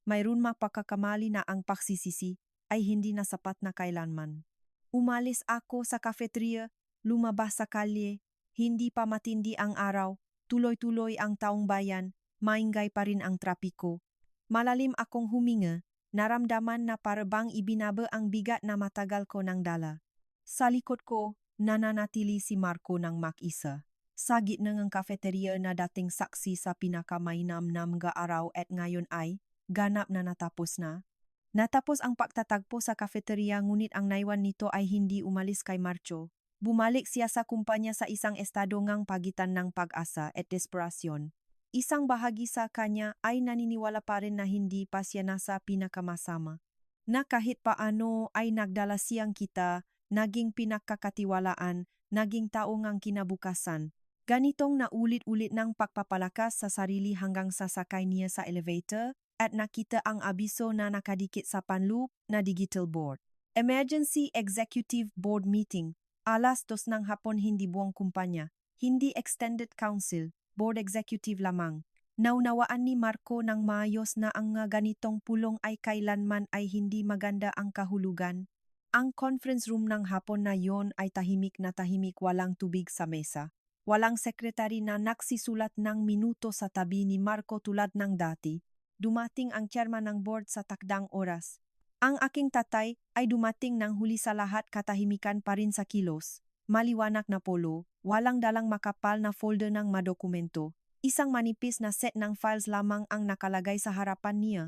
Mayroon mapakakamali na ang pagsisisi ay hindi na sapat na kailanman. Umalis ako sa cafeteria, lumabas sa kalye, hindi pa matindi ang araw, tuloy-tuloy ang taong bayan, maingay pa rin ang trapiko. Malalim akong huminga, naramdaman na parabang ibinaba ang bigat na matagal ko nang dala. Sa likod ko, nananatili si Marco ng mag-isa. Sa gitna ng cafeteria na dating saksi sa pinakamainam-nam ga araw at ngayon ay, ganap na natapos na. Natapos ang pagtatagpo sa cafeteria ngunit ang naiwan nito ay hindi umalis kay Marco. Bumalik siya sa kumpanya sa isang estado ngang pagitan ng pag-asa at desperasyon. Isang bahagi sa kanya ay naniniwala pa rin na hindi pa siya nasa pinakamasama. Na kahit paano ay nagdala siyang kita, naging pinagkakatiwalaan, naging tao ngang kinabukasan. Ganitong naulit-ulit ng pagpapalakas sa sarili hanggang sasakay niya sa elevator at nakita ang abiso na nakadikit sa panloop na digital board. Emergency Executive Board Meeting, 2:00 ng hapon, hindi buong kumpanya, hindi extended council, board executive lamang. Naunawaan ni Marco ng maayos na ang ganitong pulong ay kailanman ay hindi maganda ang kahulugan. Ang conference room ng hapon na yon ay tahimik na tahimik, walang tubig sa mesa. Walang sekretary na nagsisulat ng minuto sa tabi ni Marco tulad ng dati. Dumating ang chairman ng board sa takdang oras. Ang aking tatay ay dumating ng huli sa lahat, katahimikan pa rin sa kilos. Maliwanag na polo, walang dalang makapal na folder ng madokumento. Isang manipis na set ng files lamang ang nakalagay sa harapan niya.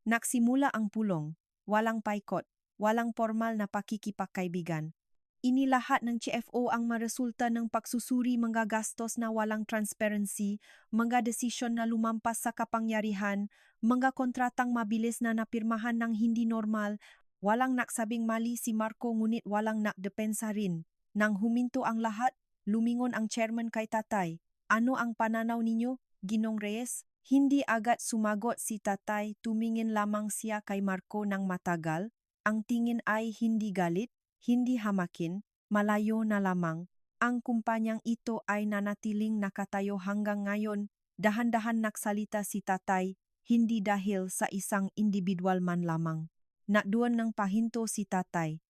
Nagsimula ang pulong. Walang paikot, walang formal na pakikipagkaibigan. Ini lahat ng CFO ang maresulta ng pagsusuri mga gastos na walang transparency, mga desisyon na lumampas sa kapangyarihan, mga kontratang mabilis na napirmahan ng hindi normal. Walang naksabing mali si Marco ngunit walang nakdepensa rin. Nang huminto ang lahat, lumingon ang chairman kay Tatay. Ano ang pananaw ninyo, Ginong Reyes? Hindi agad sumagot si Tatay, tumingin lamang siya kay Marco ng matagal. Ang tingin ay hindi galit, hindi hamakin, malayo na lamang. Ang kumpanyang ito ay nanatiling nakatayo hanggang ngayon. Dahan-dahan nagsalita si Tatay, hindi dahil sa isang individual man lamang. Naduan ng pahinto si Tatay.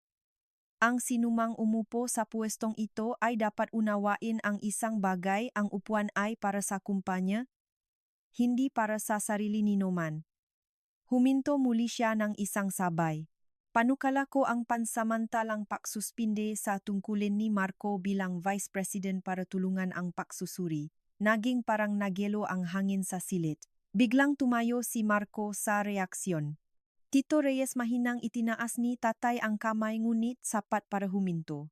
Ang sinumang umupo sa pwestong ito ay dapat unawain ang isang bagay, ang upuan ay para sa kumpanya, hindi para sa sarili nino man. Huminto muli siya ng isang sabay. Panukala ko ang pansamantalang pagsuspinde sa tungkulin ni Marco bilang Vice President para tulungan ang pagsusuri. Naging parang nagyelo ang hangin sa silit. Biglang tumayo si Marco sa reaksyon. Tito Reyes, mahinang itinaas ni Tatay ang kamay ngunit sapat para huminto.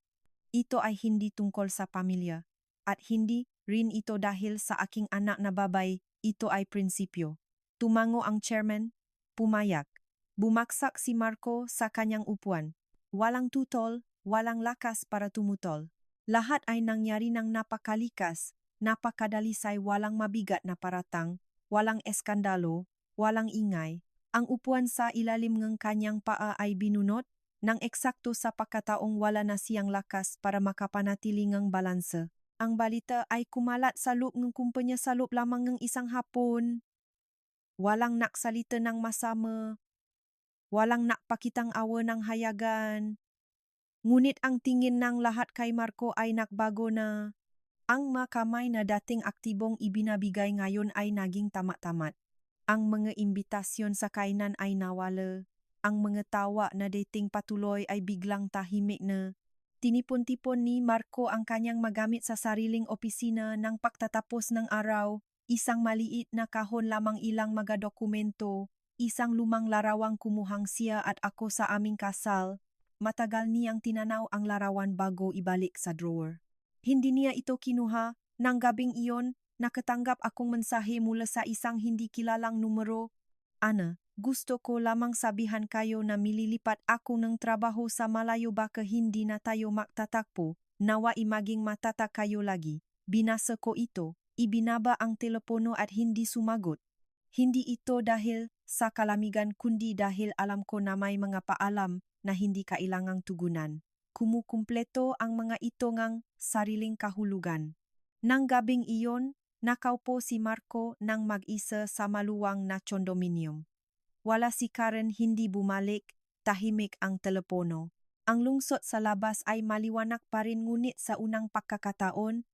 Ito ay hindi tungkol sa pamilya. At hindi rin ito dahil sa aking anak na babay, ito ay prinsipyo. Tumango ang chairman, pumayak. Bumaksak si Marco sa kanyang upuan. Walang tutol, walang lakas para tumutol. Lahat ay nangyari ng napakalikas, napakadalisay, walang mabigat na paratang, walang eskandalo, walang ingay. Ang upuan sa ilalim ng kanyang paa ay binunot ng eksakto sa pagkataong wala na siyang lakas para makapanatili ng balanse. Ang balita ay kumalat sa loob ng kumpanya sa loob lamang ng isang hapon. Walang naksalita ng masama. Walang nakpakitang awa ng hayagan. Ngunit ang tingin ng lahat kay Marco ay nakbago na. Ang mga kamay na dating aktibong ibinabigay ngayon ay naging tamat-tamat. Ang mga imbitasyon sa kainan ay nawala. Ang mga tawa na dating patuloy ay biglang tahimik na. Tinipon-tipon ni Marco ang kanyang magamit sa sariling opisina ng pagtatapos ng araw. Isang maliit na kahon lamang, ilang mga dokumento. Isang lumang larawang kumuhang siya at ako sa aming kasal. Matagal niyang tinanaw ang larawan bago ibalik sa drawer. Hindi niya ito kinuha. Nang gabing iyon, nakatanggap akong mensahe mula sa isang hindi kilalang numero. Ana, gusto ko lamang sabihan kayo na mililipat ako ng trabaho sa malayo, baka hindi na tayo magtatakpo. Nawa maging matatak kayo lagi. Binasa ko ito, ibinaba ang telepono at hindi sumagot. Hindi ito dahil sa kalamigan kundi dahil alam ko na may mga paalam na hindi kailangang tugunan. Kumukumpleto ang mga ito ngang sariling kahulugan. Nang gabing iyon, nakaupo si Marco nang mag-isa sa maluwang na condominium. Wala si Karen, hindi bumalik, tahimik ang telepono. Ang lungsod sa labas ay maliwanag pa rin, ngunit sa unang pagkakataon,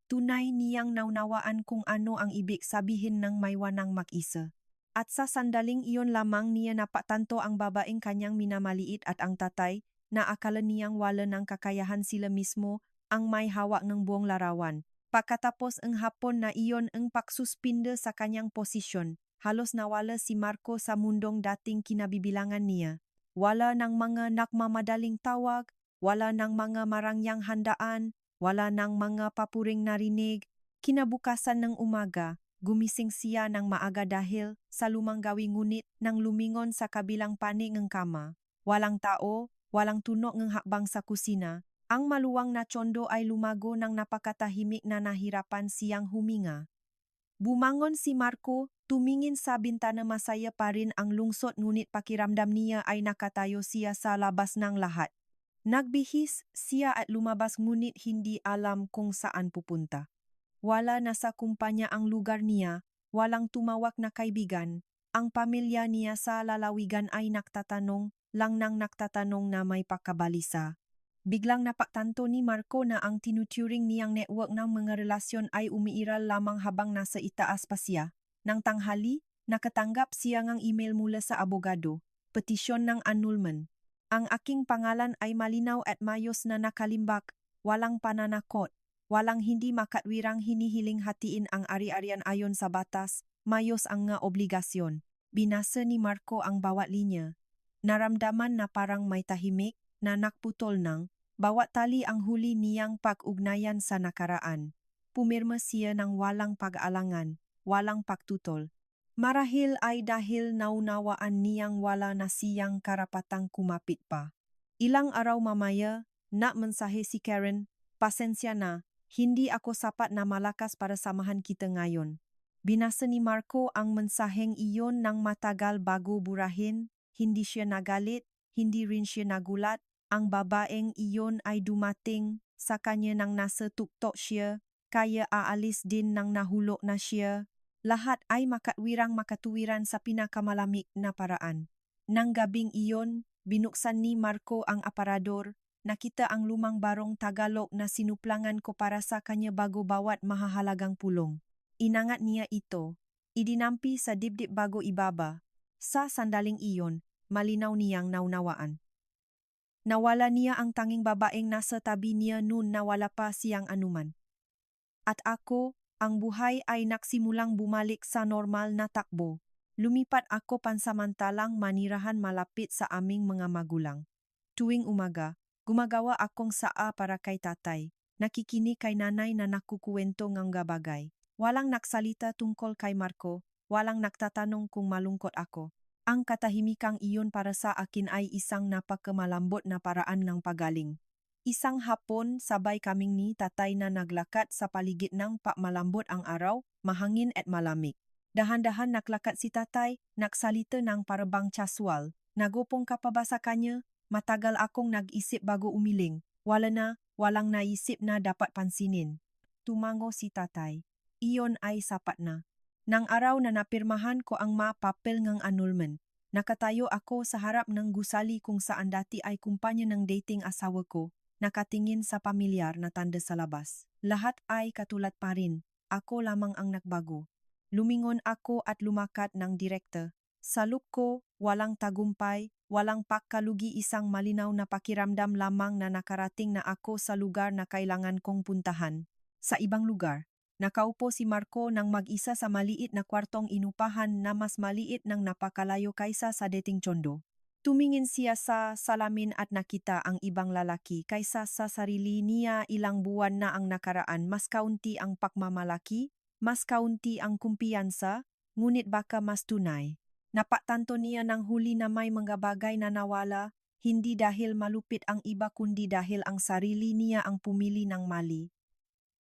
tunay niyang naunawaan kung ano ang ibig sabihin ng maywanang mag-isa. At sa sandaling iyon lamang niya napatanto ang babaeng kanyang minamaliit at ang tatay na akala niyang wala ng kakayahan, sila mismo ang may hawak ng buong larawan. Pagkatapos ang hapon na iyon ang pagsuspinde sa kanyang posisyon, halos nawala si Marco sa mundong dating kinabibilangan niya. Wala ng mga nakmamadaling tawag, wala ng mga marangyang handaan, wala ng mga papuring narinig. Kinabukasan ng umaga, gumising siya ng maaga dahil sa lumang gawi, ngunit nang lumingon sa kabilang panig ng kama, walang tao, walang tunog ng hakbang sa kusina. Ang maluwang na tsondo ay lumago ng napakatahimik na nahirapan siyang huminga. Bumangon si Marco, tumingin sa bintana, masaya pa rin ang lungsod ngunit pakiramdam niya ay nakatayo siya sa labas ng lahat. Nagbihis siya at lumabas ngunit hindi alam kung saan pupunta. Wala na sa kumpanya ang lugar niya, walang tumawag na kaibigan. Ang pamilya niya sa lalawigan ay naktatanong na may pagkabalisa. Biglang napagtanto ni Marco na ang tinuturing niyang network ng mga relasyon ay umiiral lamang habang nasa itaas pa siya. Nang tanghali, nakatanggap siya ng email mula sa abogado, petisyon ng annulment. Ang aking pangalan ay malinaw at mayos na nakalimbak, walang pananakot, walang hindi makatwirang hinihiling hatiin ang ari-arian ayon sa batas, mayos ang nga obligasyon. Binasa ni Marco ang bawat linya. Naramdaman na parang may tahimik na nakputol ng Bawat tali ang huli niyang pag-ugnayan sa nakaraan. Pumirma siya ng walang pag-alangan, walang pagtutol. Marahil ay dahil naunawaan niyang wala na siyang karapatang kumapit pa. Ilang araw mamaya, mensahe si Karen, "Pasensya na, hindi ako sapat na malakas para samahan kita ngayon." Binasa ni Marco ang mensaheng iyon ng matagal bago burahin. Hindi siya nagalit, hindi rin siya nagulat. Ang babaeng iyon ay dumating sa kanya nang nasa tuktok siya, kaya aalis din nang nahulog na siya. Lahat ay makatuwiran sa pinakamalamig na paraan. Nang gabing iyon, binuksan ni Marco ang aparador. Nakita ang lumang barong Tagalog na sinuplangan ko para sa kanya bago bawat mahahalagang pulong. Inangat niya ito. Idinampi sa dibdib bago ibaba. Sa sandaling iyon, malinaw niyang naunawaan. Nawala niya ang tanging babaeng nasa tabi niya noon na wala pa siyang anuman. At ako, ang buhay ay nagsimulang bumalik sa normal na takbo. Lumipat ako pansamantalang manirahan malapit sa aming mga magulang. Tuwing umaga, gumagawa akong saa para kay tatay. Nakikinig kay nanay na nakukuwento ng gabagay. Walang nagsalita tungkol kay Marco, walang nagtatanong kung malungkot ako. Ang katahimikang iyon para sa akin ay isang napakamalambot na paraan ng pagaling. Isang hapon, sabay kaming ni tatay na naglakad sa paligid ng malambot ang araw, mahangin at malamig. Dahan-dahan naglakad si tatay, nagsalita ng parabang casual. Nagupong ka pa ba sa kanya? Matagal akong nag-isip bago umiling. Walang naisip na dapat pansinin. Tumango si tatay. Iyon ay sapat na. Nang araw na napirmahan ko ang papel ng annulment, nakatayo ako sa harap ng gusali kung saan dati ay kumpanya ng dating asawa ko, nakatingin sa pamilyar na tanda sa labas. Lahat ay katulad pa rin. Ako lamang ang nagbago. Lumingon ako at lumakat ng direkta. Sa look ko, walang tagumpay, walang pagkalugi, isang malinaw na pakiramdam lamang na nakarating na ako sa lugar na kailangan kong puntahan. Sa ibang lugar, nakaupo si Marco nang mag-isa sa maliit na kwartong inupahan na mas maliit nang napakalayo kaysa sa dating tsondo. Tumingin siya sa salamin at nakita ang ibang lalaki kaysa sa sarili niya. Ilang buwan na ang nakaraan, mas kaunti ang pagmamalaki, mas kaunti ang kumpiyansa, ngunit baka mas tunay. Napatanto niya ng huli na may mga bagay na nawala, hindi dahil malupit ang iba kundi dahil ang sarili niya ang pumili ng mali.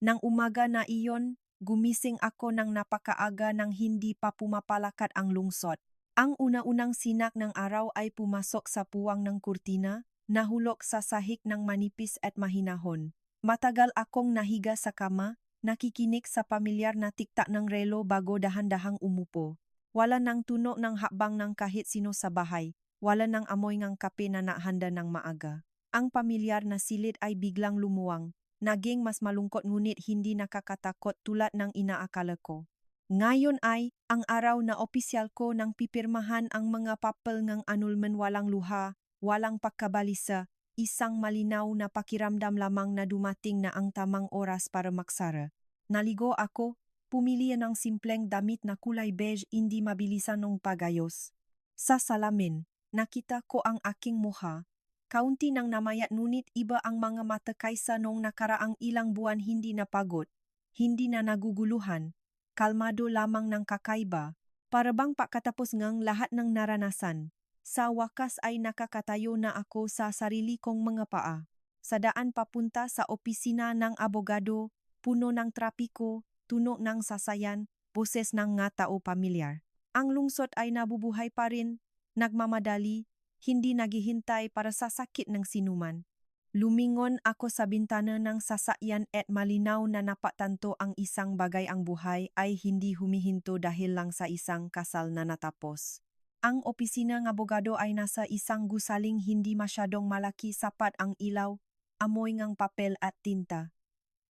Nang umaga na iyon, gumising ako ng napakaaga nang hindi pa pumapalakat ang lungsod. Ang una-unang sinak ng araw ay pumasok sa puwang ng kurtina, nahulog sa sahig ng manipis at mahinahon. Matagal akong nahiga sa kama, nakikinig sa pamilyar na tiktak ng relo bago dahan-dahang umupo. Wala nang tunog ng hakbang ng kahit sino sa bahay, wala nang amoy ng kape na nahanda ng maaga. Ang pamilyar na silid ay biglang lumuwang. Naging mas malungkot ngunit hindi nakakatakot tulad ng inaakala ko. Ngayon ay ang araw na opisyal ko nang pipirmahan ang mga papel ng annulment. Walang luha, walang pagkabalisa, isang malinaw na pakiramdam lamang na dumating na ang tamang oras para magsara. Naligo ako, pumili ng simpleng damit na kulay beige, hindi mabilisan ng pagayos. Sa salamin, nakita ko ang aking mukha. Kaunti nang namayat ngunit iba ang mga mata kaysa noong nakaraang ilang buwan. Hindi na pagod, hindi na naguguluhan. Kalmado lamang ng kakaiba, para bang pagkatapos ng lahat ng naranasan. Sa wakas ay nakakatayo na ako sa sarili kong mga paa. Sa daan papunta sa opisina ng abogado, puno ng trapiko, tunog ng sasayan, boses ng mga tao pamilyar. Ang lungsod ay nabubuhay pa rin, nagmamadali, hindi naghihintay para sa sakit ng sinuman. Lumingon ako sa bintana ng sasakyan at malinaw na napatanto ang isang bagay: ang buhay ay hindi humihinto dahil lang sa isang kasal na natapos. Ang opisina ng abogado ay nasa isang gusaling hindi masyadong malaki, sapat ang ilaw, amoy ng papel at tinta.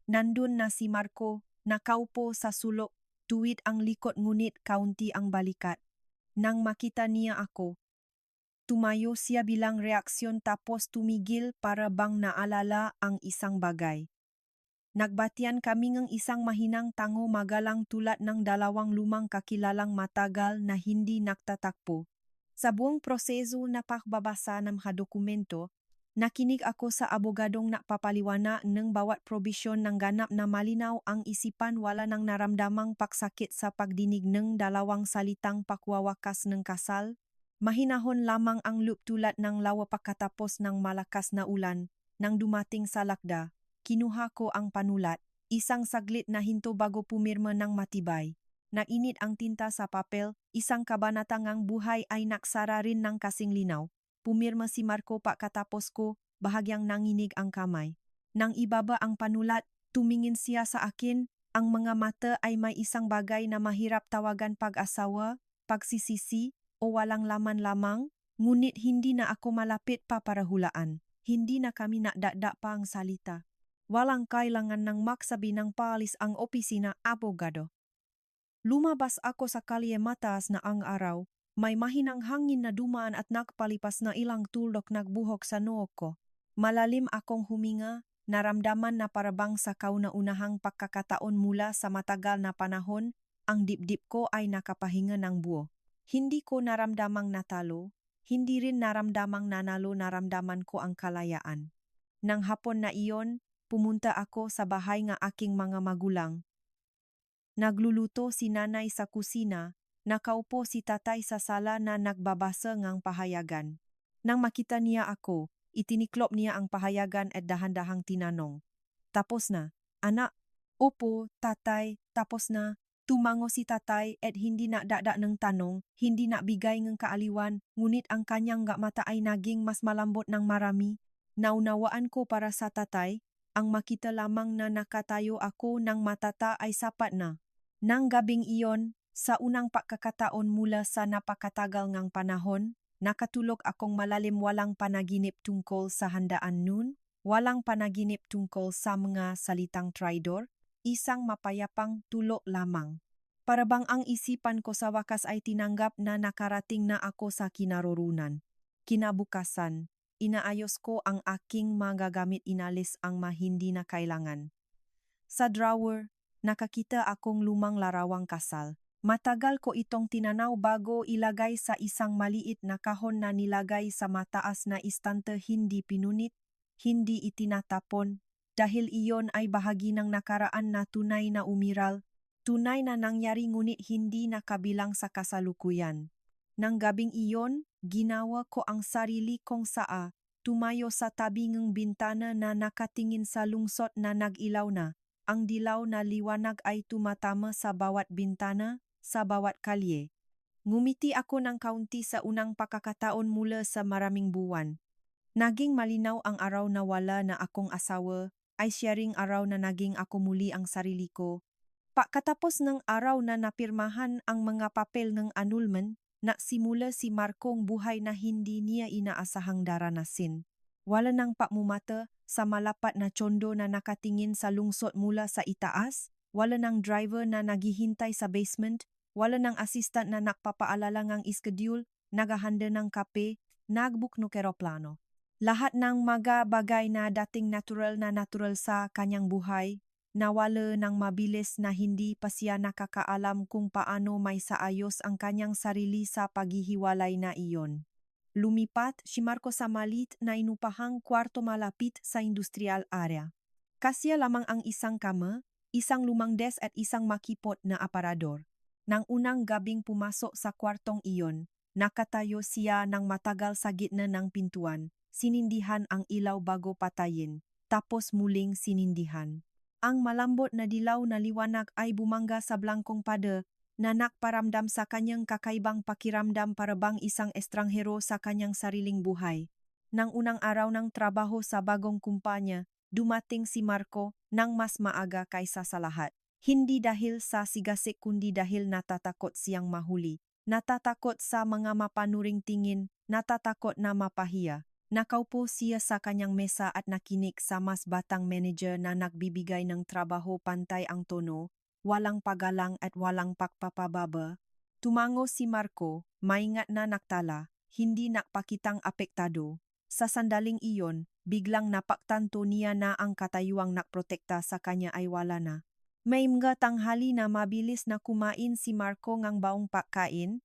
Nandun na si Marco, nakaupo sa sulok, tuwid ang likod ngunit kaunti ang balikat. Nang makita niya ako, tumayo siya bilang reaksyon tapos tumigil para bang naalala ang isang bagay. Nagbatian kami ng isang mahinang tango magalang tulad ng dalawang lumang kakilalang matagal na hindi nagtatakpo. Sa buong proseso na pagbabasa ng mga dokumento, Nakinig ako sa abogadong nakpapaliwana ng bawat probisyon ng ganap na malinaw ang isipan wala nang naramdamang pagsakit sa pagdinig ng dalawang salitang pakwawakas ng kasal. Mahinahon lamang ang loop tulad ng lawa pagkatapos ng malakas na ulan. Nang dumating sa lakda, kinuha ko ang panulat, isang saglit na hinto bago pumirma ng matibay. Nainit ang tinta sa papel, isang kabanatang ang buhay ay naksara rin ng kasing linaw. Pumirma si Marco pagkatapos ko, bahagyang nanginig ang kamay. Nang ibaba ang panulat, tumingin siya sa akin, ang mga mata ay may isang bagay na mahirap tawagan pag-asawa, pagsisisi, o walang laman lamang, ngunit hindi na ako malapit pa para hulaan. Hindi na kami nakdakdak pa ang salita. Walang kailangan ng magsabi ng paalis ang opisina abogado. Lumabas ako sa kalye mataas na ang araw. May mahinang hangin na dumaan at nagpalipas na ilang tuldok nagbuhok sa noo ko. Malalim akong huminga, naramdaman na parabang sa kauna-unahang pagkakataon mula sa matagal na panahon, ang dibdib ko ay nakapahinga ng buo. Hindi ko naramdamang natalo, hindi rin naramdamang nanalo, naramdaman ko ang kalayaan. Nang hapon na iyon, pumunta ako sa bahay ng aking mga magulang. Nagluluto si nanay sa kusina, nakaupo si tatay sa sala na nagbabasa ng pahayagan. Nang makita niya ako, itiniklop niya ang pahayagan at dahan-dahang tinanong. Tapos na, anak? Opo, tatay, tapos na. Tumango si tatay at hindi nakdakdak ng tanong, hindi nakbigay ng kaaliwan, ngunit ang kanyang mata ay naging mas malambot ng marami. Naunawaan ko para sa tatay, ang makita lamang na nakatayo ako ng matata ay sapat na. Nang gabing iyon, sa unang pagkakataon mula sa napakatagal ngang panahon, nakatulog akong malalim, walang panaginip tungkol sa handaan noon, walang panaginip tungkol sa mga salitang traidor, isang mapayapang tulog lamang. Parabang ang isipan ko sa wakas ay tinanggap na nakarating na ako sa kinaroroonan. Kinabukasan, inaayos ko ang aking magagamit, inalis ang hindi na kailangan. Sa drawer, nakakita akong lumang larawang kasal. Matagal ko itong tinanaw bago ilagay sa isang maliit na kahon na nilagay sa mataas na istante, hindi pinunit, hindi itinatapon, dahil iyon ay bahagi ng nakaraan na tunay na umiral, tunay na nangyari ngunit hindi nakabilang sa kasalukuyan. Nang gabing iyon, ginawa ko ang sarili kong saa, tumayo sa tabi ng bintana na nakatingin sa lungsod na nag-ilaw na. Ang dilaw na liwanag ay tumatama sa bawat bintana, sa bawat kalye. Ngumiti ako ng kaunti sa unang pagkakataon mula sa maraming buwan. Naging malinaw ang araw na wala na akong asawa, ay siya ring araw na naging ako muli ang sarili ko. Pagkatapos ng araw na napirmahan ang mga papel ng annulment, nagsimula si Marcong buhay na hindi niya inaasahang daranasin. Wala nang pagmumata sa malapat na tsondo na nakatingin sa lungsod mula sa itaas, wala nang driver na naghihintay sa basement, wala nang assistant na nakpapaalala ng schedule, naghahanda ng kape, nagbook ng eroplano. Lahat ng mga bagay na dating natural sa kanyang buhay, nawala ng mabilis na hindi pa siya nakakaalam kung paano may saayos ang kanyang sarili sa paghihiwalay na iyon. Lumipat si Marco sa malit na inupahang kwarto malapit sa industrial area. Kasya lamang ang isang kama, isang lumang desk at isang makipot na aparador. Nang unang gabing pumasok sa kwartong iyon, nakatayo siya ng matagal sa gitna ng pintuan, sinindihan ang ilaw bago patayin, tapos muling sinindihan. Ang malambot na dilaw na liwanag ay bumangga sa blangkong pada na nakparamdam sa kanyang kakaibang pakiramdam, parabang isang estranghero sa kanyang sariling buhay. Nang unang araw ng trabaho sa bagong kumpanya, dumating si Marco nang mas maaga kaysa sa lahat. Hindi dahil sa sigasik kundi dahil natatakot siyang mahuli. Natatakot sa mga mapanuring tingin, natatakot na mapahiya. Nakaupo siya sa kanyang mesa at nakinig sa mas batang manager na nagbibigay ng trabaho, pantay ang tono, walang pagalang at walang pagpapababa. Tumango si Marco, maingat na naktala, hindi nakpakitang apektado. Sa sandaling iyon, biglang napaktanto niya na ang katayuang nakprotekta sa kanya ay wala na. May mga tanghali na mabilis na kumain si Marco ng baong pagkain.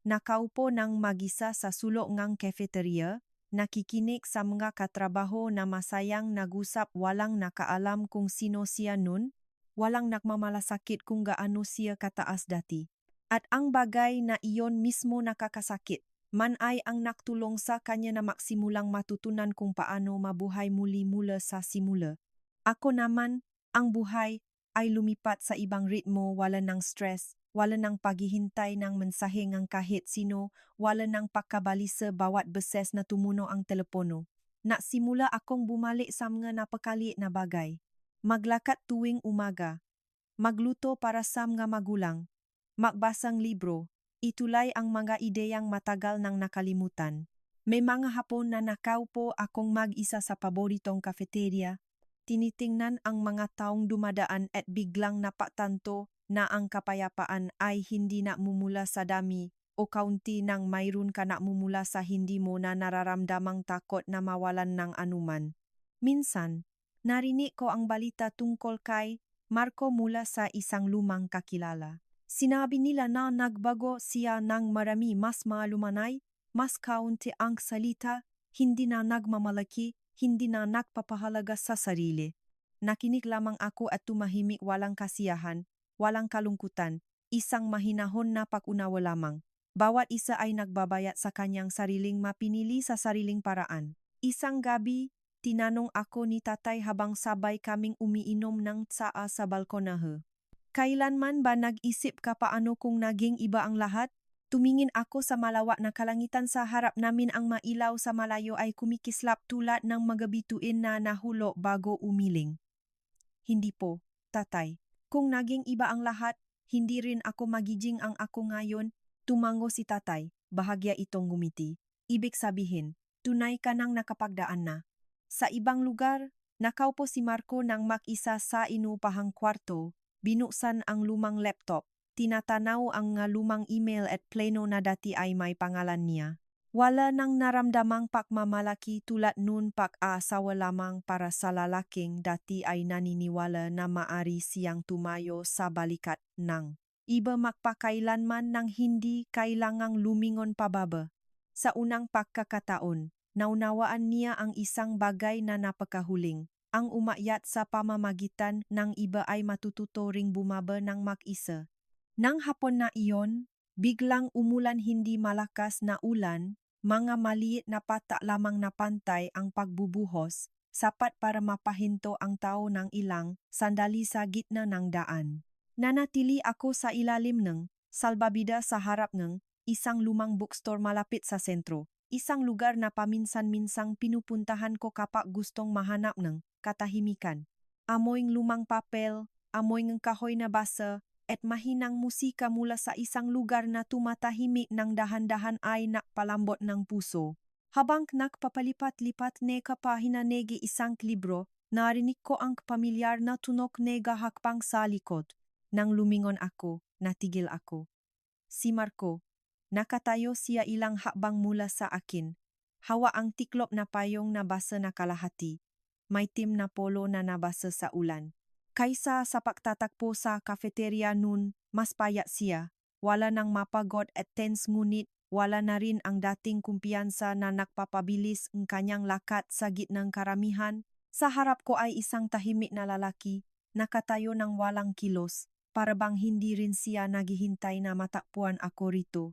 Nakaupo ng mag-isa sa sulok ng cafeteria, nakikinig sa mga katrabaho na masayang nag-usap walang nakaalam kung sino siya nun, walang nagmamalasakit kung gaano siya kataas dati. At ang bagay na iyon mismo nakakasakit, man ay ang naktulong sa kanya na maksimulang matutunan kung paano mabuhay muli mula sa simula. Ako naman, ang buhay ay lumipat sa ibang ritmo, wala ng stress, wala ng paghihintay ng mensahe ng kahit sino, wala ng pagkabalisa bawat beses na tumuno ang telepono. Nasimula akong bumalik sa mga napakaliit na bagay. Maglakad tuwing umaga, magluto para sa mga magulang, magbasang libro, itulay ang mga ideyang matagal nang nakalimutan. May mga hapon na nakaupo akong mag-isa sa paboritong kafeterya, tinitingnan ang mga taong dumadaan at biglang napatanto na ang kapayapaan ay hindi namumula sa dami o kaunti nang mayroon ka namumula sa hindi mo na nararamdamang takot na mawalan ng anuman. Minsan, narinig ko ang balita tungkol kay Marco mula sa isang lumang kakilala. Sinabi nila na nagbago siya ng marami, mas malumanay, mas kaunti ang salita, hindi na nagmamalaki, hindi na nagpapahalaga sa sarili. Nakinig lamang ako at tumahimik, walang kasiyahan, walang kalungkutan, isang mahinahon na pag-unawa lamang. Bawat isa ay nagbabayat sa kanyang sariling mapinili sa sariling paraan. Isang gabi, tinanong ako ni tatay habang sabay kaming umiinom ng tsaa sa balkonahe. Kailanman ba nag-isip ka paano kung naging iba ang lahat? Tumingin ako sa malawak na kalangitan sa harap namin, ang mailaw sa malayo ay kumikislap tulad ng mga bituin na nahulo bago umiling. Hindi po, tatay. Kung naging iba ang lahat, hindi rin ako magiging ang ako ngayon, tumango si tatay, bahagya itong ngumiti. Ibig sabihin, tunay ka nang nakapagdaan na. Sa ibang lugar, nakaupo si Marco nang mag-isa sa inupahang kwarto, binuksan ang lumang laptop, tinatanaw ang lumang email at pleno na dati ay may pangalan niya. Wala nang naramdamang pagmamalaki tulad nun, pag-aasawa lamang para sa lalaking dati ay naniniwala na maari siyang tumayo sa balikat ng iba magpakailanman nang hindi kailangang lumingon pababa. Sa unang pagkakataon, naunawaan niya ang isang bagay na napakahuling. Ang umakyat sa pamamagitan ng iba ay matututo ring bumaba ng mag-isa. Nang hapon na iyon, biglang umulan, hindi malakas na ulan, mga maliit na pata lamang na pantay ang pagbubuhos, sapat para mapahinto ang tao ng ilang sandali sa gitna ng daan. Nanatili ako sa ilalim ng salbabida sa harap ng isang lumang bookstore malapit sa sentro, isang lugar na paminsan-minsang pinupuntahan ko kapag gustong mahanap ng katahimikan. Amoy ng lumang papel, amoy ng kahoy na basa, at mahinang musika mula sa isang lugar na tumatahimik ng dahan-dahan ay nakpalambot ng puso. Habang nakpapalipat-lipat na kapahina negi isang libro, narinig ko ang pamilyar na tunog na gahakbang sa likod. Nang lumingon ako, natigil ako. Si Marco, nakatayo siya ilang hakbang mula sa akin. Hawa ang tiklop na payong na basa na kalahati. May tim na polo na nabasa sa ulan. Kaysa sa pagtatakpo sa kafeterya nun, mas payat siya. Wala nang mapagod at tense, ngunit wala na rin ang dating kumpiyansa na nagpapabilis ang kanyang lakad sa gitnang karamihan. Sa harap ko ay isang tahimik na lalaki, nakatayo ng walang kilos, para bang hindi rin siya naghihintay na matakpuan ako rito.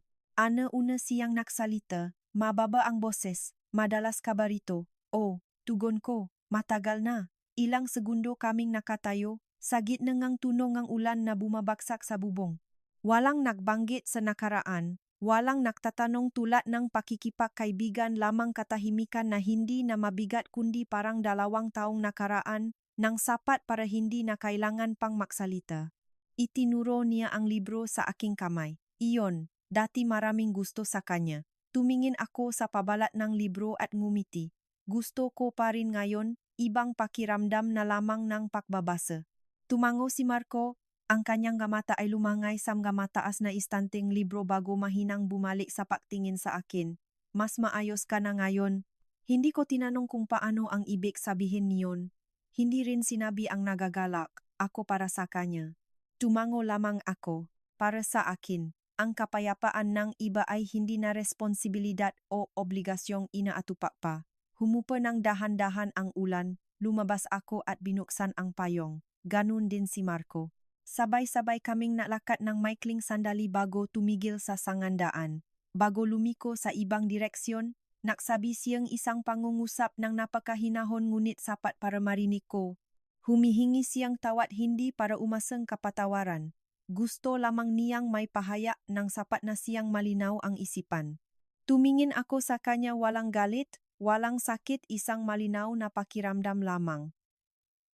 Una siyang nagsalita, mababa ang boses, madalas kabarito. Oh, tugon ko, matagal na. Ilang segundo kaming nakatayo, sa gitna ng tunog ng ulan na bumabagsak sa bubong. Walang nagbanggit sa nakaraan, walang nagtatanong tulad ng pakikipagkaibigan, lamang katahimikan na hindi na mabigat kundi parang 2 taong nakaraan, nang sapat para hindi na kailangan pang magsalita. Itinuro niya ang libro sa aking kamay. Iyon, dati maraming gusto sa kanya. Tumingin ako sa pabalat ng libro at ngumiti. Gusto ko pa rin ngayon, ibang pakiramdam na lamang ng pagbabasa. Tumango si Marco, ang kanyang mata ay lumangay sa mga mataas na istanteng libro bago mahinang bumalik sa pagtingin sa akin. Mas maayos ka na ngayon. Hindi ko tinanong kung paano ang ibig sabihin niyon. Hindi rin sinabi ang nagagalak ako para sa kanya. Tumango lamang ako, para sa akin. ang kapayapaan ng iba ay hindi na responsibilidad o obligasyong inaatupak pa. Humupa ng dahan-dahan ang ulan, lumabas ako at binuksan ang payong. Ganun din si Marco. Sabay-sabay kaming nalakat ng maikling sandali bago tumigil sa sangandaan. Bago lumiko sa ibang direksyon, nagsabi siyang isang pangungusap ng napakahinahon ngunit sapat para marinig ko. Humihingi siyang tawad hindi para umasang kapatawaran. Gusto lamang niyang may pahaya ng sapat na siyang malinaw ang isipan. Tumingin ako sa kanya walang galit, walang sakit, isang malinaw na pakiramdam lamang.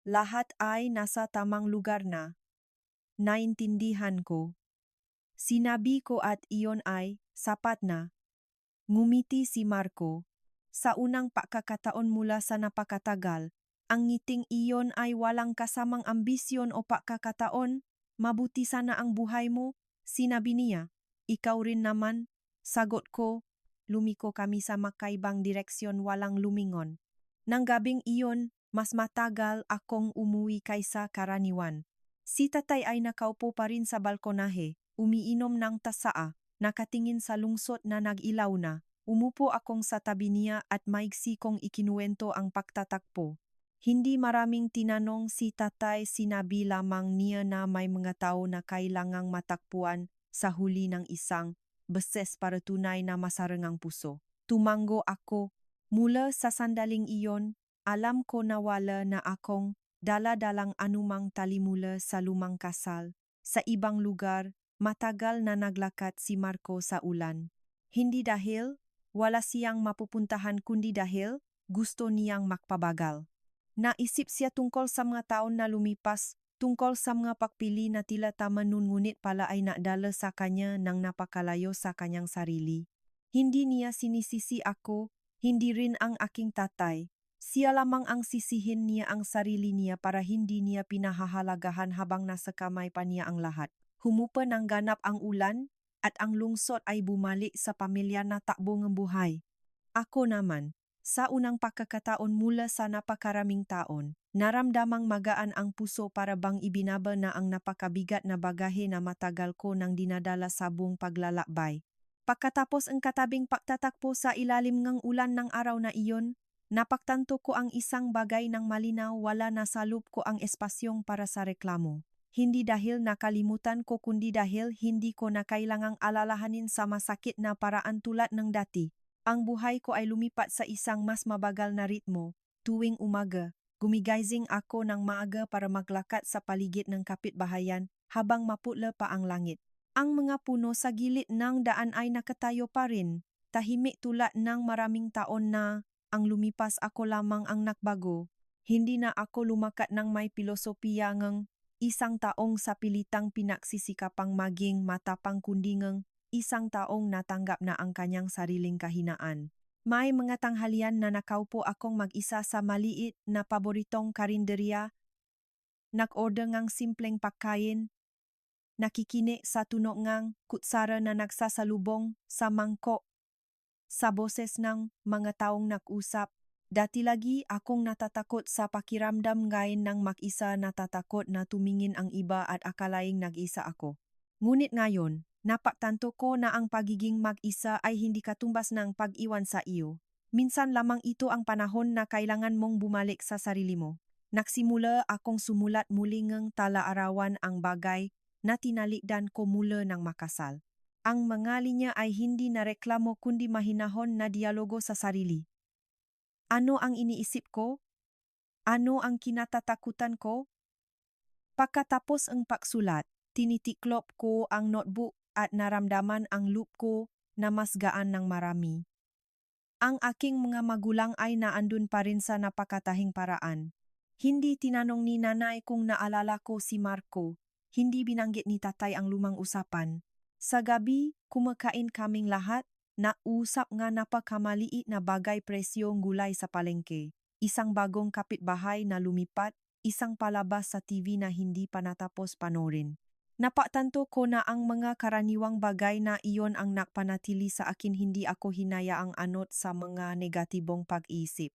Lahat ay nasa tamang lugar na. Naintindihan ko. Sinabi ko at iyon ay sapat na. Ngumiti si Marco. Sa unang pagkakataon mula sa napakatagal, ang ngiting iyon ay walang kasamang ambisyon o pagkakataon. Mabuti sana ang buhay mo, sinabi niya. Ikaw rin naman, sagot ko. Lumiko kami sa makaibang direksyon walang lumingon. Nang gabing iyon, mas matagal akong umuwi kaysa karaniwan. Si tatay ay nakaupo pa rin sa balkonahe, umiinom ng tasaa, nakatingin sa lungsod na nag-ilaw na. Umupo akong sa tabi niya at maigsi kong ikinuwento ang pagtatakpo. Hindi maraming tinanong si tatay, sinabi lamang niya na may mga tao na kailangang matakpuan sa huli ng isang beses para tunay na masarangang puso. Tumango ako. Mula sa sandaling iyon, alam ko na wala na akong dala-dalang anumang tali mula sa lumang kasal. Sa ibang lugar, matagal na naglakad si Marco sa ulan. Hindi dahil wala siyang mapupuntahan kundi dahil gusto niyang makpabagal. Naisip siya tungkol sa mga taon na lumipas, tungkol sa mga pagpili na tila tama nun ngunit pala ay nadala sa kanya ng napakalayo sa kanyang sarili. Hindi niya sinisisi ako, hindi rin ang aking tatay. Siya lamang ang sisihin niya ang sarili niya para hindi niya pinahahalagahan habang nasa kamay pa niya ang lahat. Humupa ng ganap ang ulan, at ang lungsod ay bumalik sa pamilya na takbo ng buhay. Ako naman, sa unang pagkakataon mula sa napakaraming taon, naramdamang magaan ang puso para bang ibinaba na ang napakabigat na bagahe na matagal ko nang dinadala sa buong paglalakbay. Pagkatapos ang katabing pagtatakbo sa ilalim ng ulan ng araw na iyon, napagtanto ko ang isang bagay ng malinaw, wala na sa loob ko ang espasyong para sa reklamo. Hindi dahil nakalimutan ko kundi dahil hindi ko na kailangang alalahanin sa masakit na paraan tulad ng dati. Ang buhay ko ay lumipat sa isang mas mabagal na ritmo. Tuwing umaga, gumigising ako ng maaga para maglakad sa paligid ng kapitbahayan habang maputla pa ang langit. Ang mga puno sa gilid ng daan ay nakatayo pa rin, tahimik tulad ng maraming taon na ang lumipas. Ako lamang ang nakbago. Hindi na ako lumakat ng may pilosopiya ng isang taong sa pilitang pinagsisikapang maging matapang kundi ng isang taong natanggap na ang kanyang sariling kahinaan. May mga tanghalian na nakaupo akong mag-isa sa maliit na paboritong karinderya, nag-order ng simpleng pagkain, nakikinig sa tunog ng kutsara na nagsasalubong sa mangkok, sa boses ng mga taong nag-usap. Dati lagi akong natatakot sa pakiramdam ngayon ng mag-isa, natatakot na tumingin ang iba at akalaing nag-isa ako. Ngunit ngayon, napagtanto ko na ang pagiging mag-isa ay hindi katumbas ng pag-iwan sa iyo. Minsan lamang ito ang panahon na kailangan mong bumalik sa sarili mo. Nagsimula akong sumulat muli ng tala-arawan ang bagay na tinalikdan ko mula ng makasal. Ang mga linya ay hindi na reklamo kundi mahinahon na dialogo sa sarili. Ano ang iniisip ko? Ano ang kinatatakutan ko? Pagkatapos ang pagsulat, tinitiklop ko ang notebook at naramdaman ang loob ko na mas gaan ng marami. Ang aking mga magulang ay naandun pa rin sa napakatahing paraan. Hindi tinanong ni nanay kung naalala ko si Marco. Hindi binanggit ni tatay ang lumang usapan. Sa gabi, kumakain kaming lahat. Nausap nga napakamaliit na bagay, presyong gulay sa palengke, isang bagong kapitbahay na lumipat, isang palabas sa TV na hindi pa natapos panoorin. Napagtanto ko na ang mga karaniwang bagay na iyon ang nakpanatili sa akin, hindi ako hinayaang anot sa mga negatibong pag-iisip.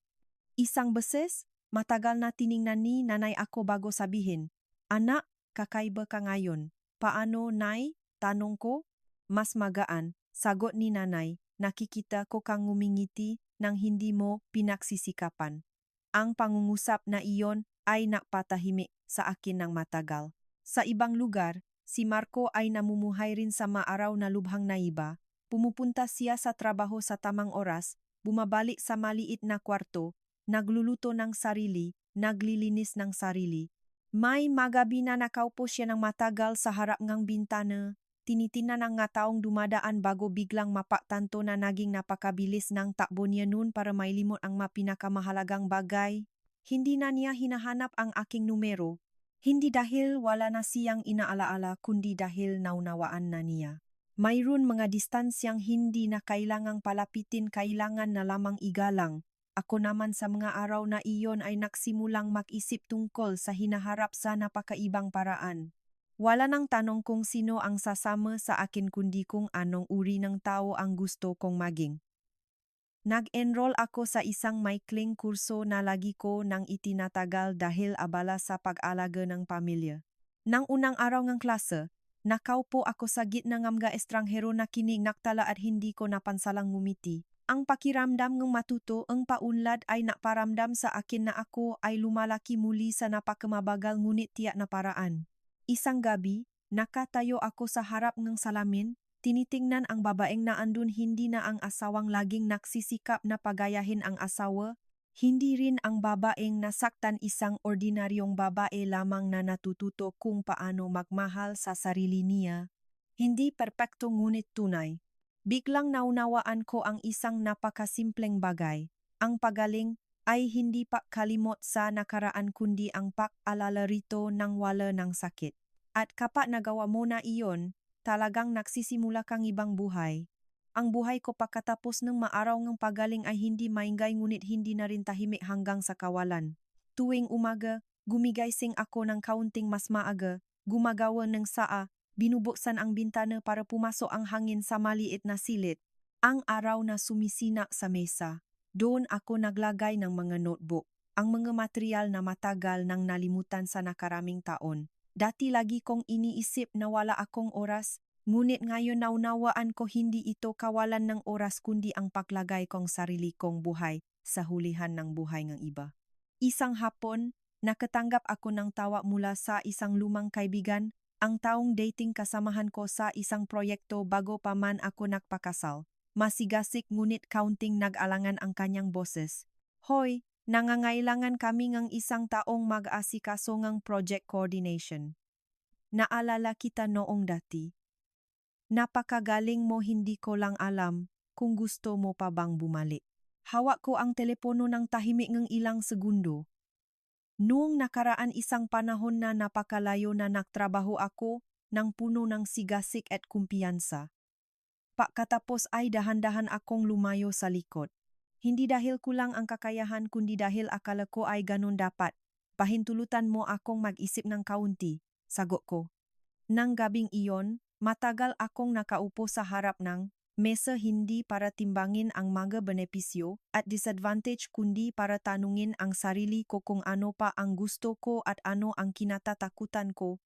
Isang beses, matagal na tiningnan ni nanay ako bago sabihin, "Anak, kakaiba ka ngayon." "Paano, nay?" tanong ko. mas magaan, sagot ni nanay, nakikita ko kang ngumingiti nang hindi mo pinagsisikapan. Ang pangungusap na iyon ay nakpatahimik sa akin ng matagal. Sa ibang lugar, si Marco ay namumuhay rin sa maaraw na lubhang naiba. Pumupunta siya sa trabaho sa tamang oras, bumabalik sa maliit na kwarto, nagluluto ng sarili, naglilinis ng sarili. May magabi na nakaupo siya ng matagal sa harap ng bintana. Tinitingnan ang nga taong dumadaan bago biglang mapaktanto na naging napakabilis ng takbo niya noon para mailimot ang mapinakamahalagang bagay. Hindi na niya hinahanap ang aking numero. Hindi dahil wala na siyang inaalaala kundi dahil naunawaan na niya. Mayroon mga distansyang hindi na kailangang palapitin, kailangan na lamang igalang. Ako naman sa mga araw na iyon ay nagsimulang mag-isip tungkol sa hinaharap sa napakaibang paraan. Wala nang tanong kung sino ang sasama sa akin kundi kung anong uri ng tao ang gusto kong maging. Nag-enroll ako sa isang maikling kurso na lagi ko nang itinatagal dahil abala sa pag-alaga ng pamilya. Nang unang araw ng klase, nakaupo ako sa gitna ng mga estranghero na kinig naktala at hindi ko napansalang ngumiti. Ang pakiramdam ng matuto ang paunlad ay nakparamdam sa akin na ako ay lumalaki muli sa napakamabagal ngunit tiyak na paraan. Isang gabi, nakatayo ako sa harap ng salamin, tinitingnan ang babaeng na andun, hindi na ang asawang laging nagsisikap na pagayahin ang asawa, hindi rin ang babaeng nasaktan, isang ordinaryong babae lamang na natututo kung paano magmahal sa sarili niya. Hindi perpekto ngunit tunay. Biglang naunawaan ko ang isang napakasimpleng bagay. Ang pagaling ay hindi pagkalimot sa nakaraan kundi ang pag-alala rito nang wala ng sakit. At kapag nagawa mo na iyon, talagang nagsisimula kang ibang buhay. Ang buhay ko pagkatapos ng maaraw ng pagaling ay hindi maingay ngunit hindi na rin tahimik hanggang sa kawalan. Tuwing umaga, gumigising ako ng kaunting mas maaga, gumagawa ng saa, binubuksan ang bintana para pumasok ang hangin sa maliit na silid. Ang araw na sumisina sa mesa. Doon ako naglagay ng mga notebook, ang mga material na matagal nang nalimutan sa nakaraming taon. Dati lagi kong iniisip na wala akong oras, ngunit ngayon naunawaan ko hindi ito kawalan ng oras kundi ang paglagay kong sarili kong buhay sa hulihan ng buhay ng iba. Isang hapon, nakatanggap ako ng tawag mula sa isang lumang kaibigan, ang taong dating kasamahan ko sa isang proyekto bago pa man ako nagpakasal. Masigasig ngunit kaunting nag-alangan ang kanyang boses. Hoy, nangangailangan kami ng isang taong mag-asikaso ng project coordination. Naalala kita noong dati. Napakagaling mo, hindi ko lang alam kung gusto mo pa bang bumalik. Hawak ko ang telepono ng tahimik ng ilang segundo. Noong nakaraan isang panahon na napakalayo na nagtrabaho ako ng puno ng sigasig at kumpiyansa. Pagkatapos ay dahan-dahan akong lumayo sa likod. Hindi dahil kulang ang kakayahan kundi dahil akala ko ay ganun dapat. Pahintulutan mo akong mag-isip ng kaunti, sagot ko. Nang gabing iyon, matagal akong nakaupo sa harap ng mesa hindi para timbangin ang mga benepisyo at disadvantage kundi para tanungin ang sarili ko kung ano pa ang gusto ko at ano ang kinatatakutan ko.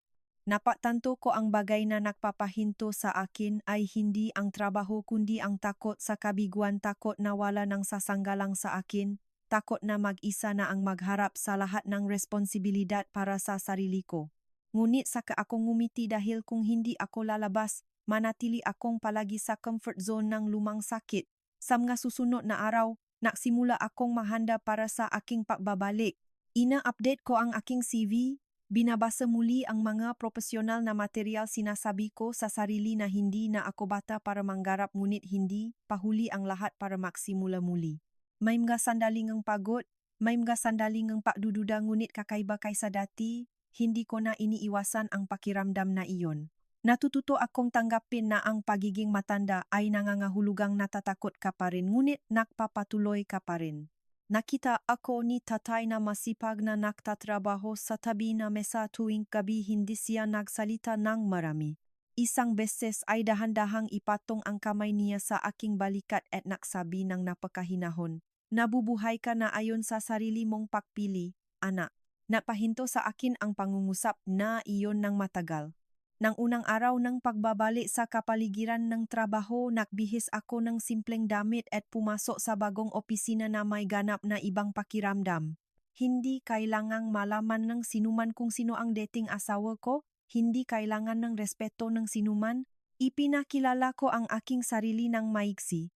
Napagtanto ko ang bagay na nagpapahinto sa akin ay hindi ang trabaho kundi ang takot sa kabiguan, takot na wala ng sasanggalang sa akin, takot na mag-isa na ang magharap sa lahat ng responsibilidad para sa sarili ko. Ngunit saka akong ngumiti dahil kung hindi ako lalabas, manatili akong palagi sa comfort zone ng lumang sakit. Sa mga susunod na araw, nagsimula akong mahanda para sa aking pagbabalik. Ina-update ko ang aking CV, binabasa muli ang mga profesional na material, sinasabi ko sa sarili na hindi na ako bata para manggarap ngunit hindi pahuli ang lahat para magsimula muli. May mga sandaling ang pagod, may mga sandaling ang pagdududa ngunit kakaiba kaysa dati, hindi ko na iniiwasan ang pakiramdam na iyon. Natututo akong tanggapin na ang pagiging matanda ay nangangahulugang natatakot ka pa rin ngunit nagpapatuloy ka pa rin. Nakita ako ni tatay na masipag na nagtatrabaho sa tabi na mesa tuwing gabi, hindi siya nagsalita ng marami. Isang beses ay dahan-dahang ipatong ang kamay niya sa aking balikat at nagsabi ng napakahinahon, "Nabubuhay ka na ayon sa sarili mong pagpili, anak." Napahinto sa akin ang pangungusap na iyon ng matagal. Nang unang araw ng pagbabalik sa kapaligiran ng trabaho, nagbihis ako ng simpleng damit at pumasok sa bagong opisina na may ganap na ibang pakiramdam. Hindi kailangang malaman ng sinuman kung sino ang dating asawa ko, hindi kailangan ng respeto ng sinuman, ipinakilala ko ang aking sarili ng maiksi.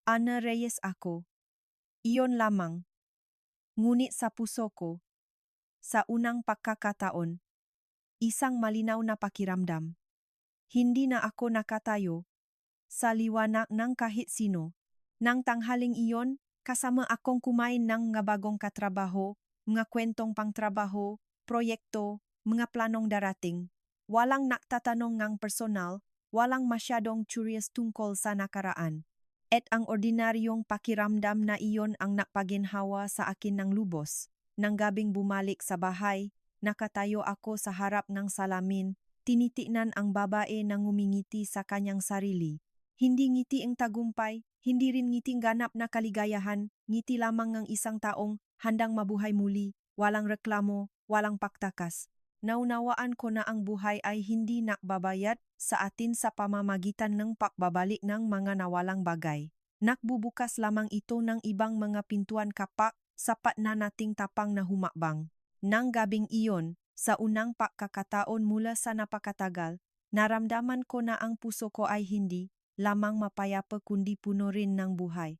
Ana Reyes ako. Iyon lamang. Ngunit sa puso ko, sa unang pagkakataon, isang malinaw na pakiramdam. Hindi na ako nakatayo sa liwanag ng kahit sino. Nang tanghaling iyon, kasama akong kumain ng mga bagong katrabaho, mga kwentong pangtrabaho, proyekto, mga planong darating. Walang nagtatanong ng personal, walang masyadong curious tungkol sa nakaraan. At ang ordinaryong pakiramdam na iyon ang nakpaginhawa sa akin ng lubos. Nang gabing bumalik sa bahay, nakatayo ako sa harap ng salamin, tinitingnan ang babae na ngumingiti sa kanyang sarili. Hindi ngiti ang tagumpay, hindi rin ngiting ganap na kaligayahan, ngiti lamang ng isang taong handang mabuhay muli, walang reklamo, walang paktakas. Naunawaan ko na ang buhay ay hindi nakbabayad sa atin sa pamamagitan ng pakbabalik ng mga nawalang bagay. Nakbubukas lamang ito ng ibang mga pintuan kapag sapat na nating tapang na humakbang. Nang gabing iyon, sa unang pagkakataon mula sa napakatagal, naramdaman ko na ang puso ko ay hindi lamang mapayapa kundi puno rin ng buhay.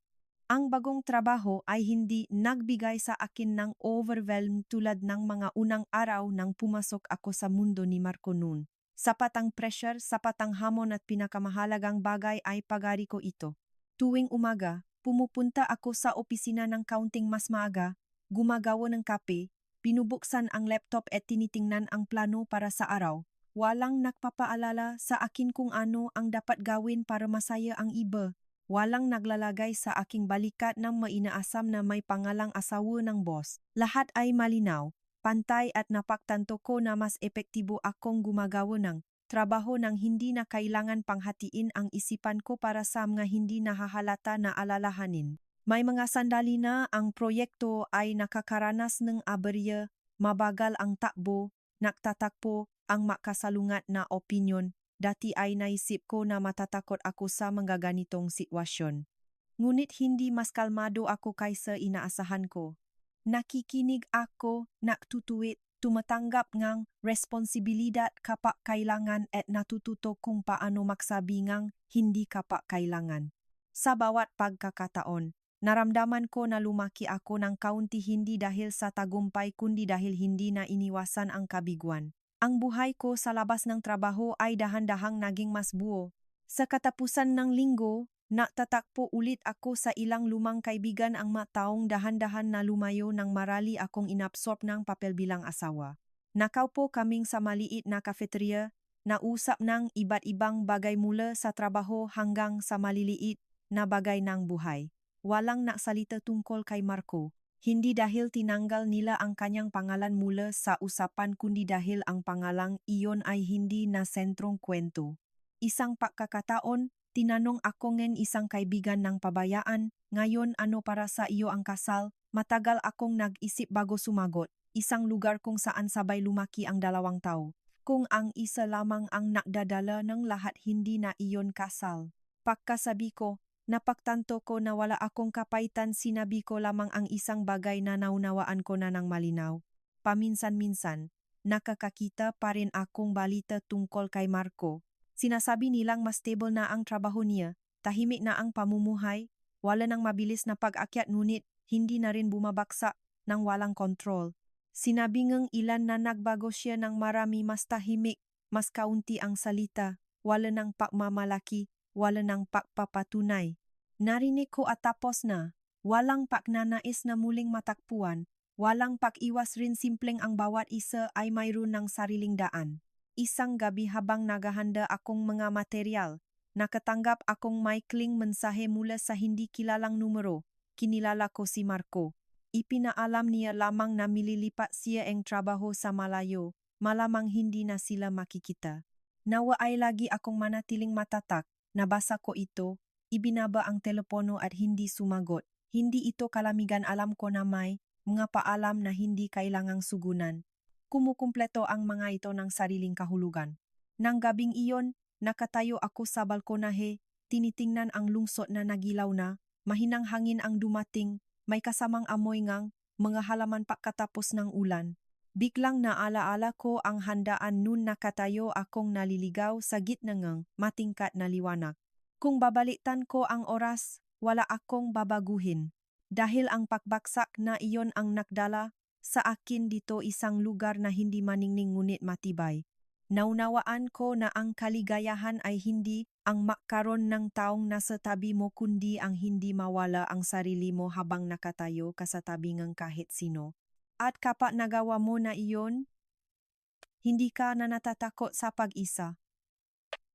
Ang bagong trabaho ay hindi nagbigay sa akin ng overwhelm tulad ng mga unang araw nang pumasok ako sa mundo ni Marco noon. Sapat ang pressure, sapat ang hamon at pinakamahalagang bagay ay pagari ko ito. Tuwing umaga, pumupunta ako sa opisina ng counting mas maaga, gumagawa ng kape, binubuksan ang laptop at tinitingnan ang plano para sa araw. Walang nagpapaalala sa akin kung ano ang dapat gawin para masaya ang iba. Walang naglalagay sa aking balikat ng mainaasam na may pangalang asawa ng boss. Lahat ay malinaw, pantay at napagtanto ko na mas epektibo akong gumagawa ng trabaho nang hindi na kailangan panghatiin ang isipan ko para sa mga hindi nahahalata na alalahanin. May mga sandali na ang proyekto ay nakakaranas ng aberya, mabagal ang takbo, nagtatakpo ang makasalungat na opinyon. Dati ay naisip ko na matatakot ako sa mga ganitong sitwasyon. Ngunit hindi mas kalmado ako kaysa inaasahan ko. Nakikinig ako, naktutuwid, tumatanggap ng responsibilidad kapag kailangan at natututo kung paano magsabi ng hindi kapag kailangan. Sa bawat pagkakataon, naramdaman ko na lumaki ako ng kaunti hindi dahil sa tagumpay kundi dahil hindi na iniwasan ang kabiguan. Ang buhay ko sa labas ng trabaho ay dahan-dahang naging mas buo. Sa katapusan ng linggo, natatakpo ulit ako sa ilang lumang kaibigan ang mataong dahan-dahan na lumayo nang marali akong inabsorb ng papel bilang asawa. Nakaupo kaming sa maliit na kafeterya, nausap ng iba't ibang bagay mula sa trabaho hanggang sa maliliit na bagay ng buhay. Walang naksalita tungkol kay Marco. Hindi dahil tinanggal nila ang kanyang pangalan mula sa usapan kundi dahil ang pangalang iyon ay hindi na sentrong kwento. Isang pagkakataon, tinanong ako ng isang kaibigan ng pabayaan, ngayon ano para sa iyo ang kasal? Matagal akong nag-isip bago sumagot, isang lugar kung saan sabay lumaki ang dalawang tao. Kung ang isa lamang ang nakdadala ng lahat hindi na iyon kasal. Pagkasabi ko, napagtanto ko na wala akong kapaitan, sinabi ko lamang ang isang bagay na naunawaan ko na ng malinaw. Paminsan-minsan, nakakakita pa rin akong balita tungkol kay Marco. Sinasabi nilang mas stable na ang trabaho niya, tahimik na ang pamumuhay, wala nang mabilis na pag-akyat ngunit hindi na rin bumabaksak nang walang kontrol. Sinabi ngang ilan na nagbago siya ng marami, mas tahimik, mas kaunti ang salita, wala nang pagmamalaki, wala nang pagpapatunay. Narinig ko at tapos na, walang pagnanais na muling matakpuan, walang pag-iwas rin, simpleng ang bawat isa ay mayroon ng sariling daan. Isang gabi habang naghahanda akong mga material, nakatanggap akong maikling mensahe mula sa hindi kilalang numero. Kinilala ko si Marco. Ipinaalam niya lamang na mililipat siya ang trabaho sa malayo, malamang hindi na sila makikita. Nawa ay lagi akong manatiling matatak. Nabasa ko ito, ibinaba ang telepono at hindi sumagot. Hindi ito kalamigan, alam ko na may mga paalam na hindi kailangang sugunan. Kumukumpleto ang mga ito ng sariling kahulugan. Nang gabing iyon, nakatayo ako sa balkonahe, tinitingnan ang lungsod na nagilaw na, mahinang hangin ang dumating, may kasamang amoy ngang mga halaman pagkatapos ng ulan. Biglang naalaala ko ang handaan nun nakatayo akong naliligaw sa gitna ng matingkat na liwanag. Kung babalitan ko ang oras, wala akong babaguhin. Dahil ang pagbaksak na iyon ang nagdala sa akin dito isang lugar na hindi maningning ngunit matibay. Naunawaan ko na ang kaligayahan ay hindi ang makaroon ng taong nasa tabi mo kundi ang hindi mawala ang sarili mo habang nakatayo ka sa tabi ng kahit sino. At kapag nagawa mo na iyon, hindi ka na natatakot sa pag-isa.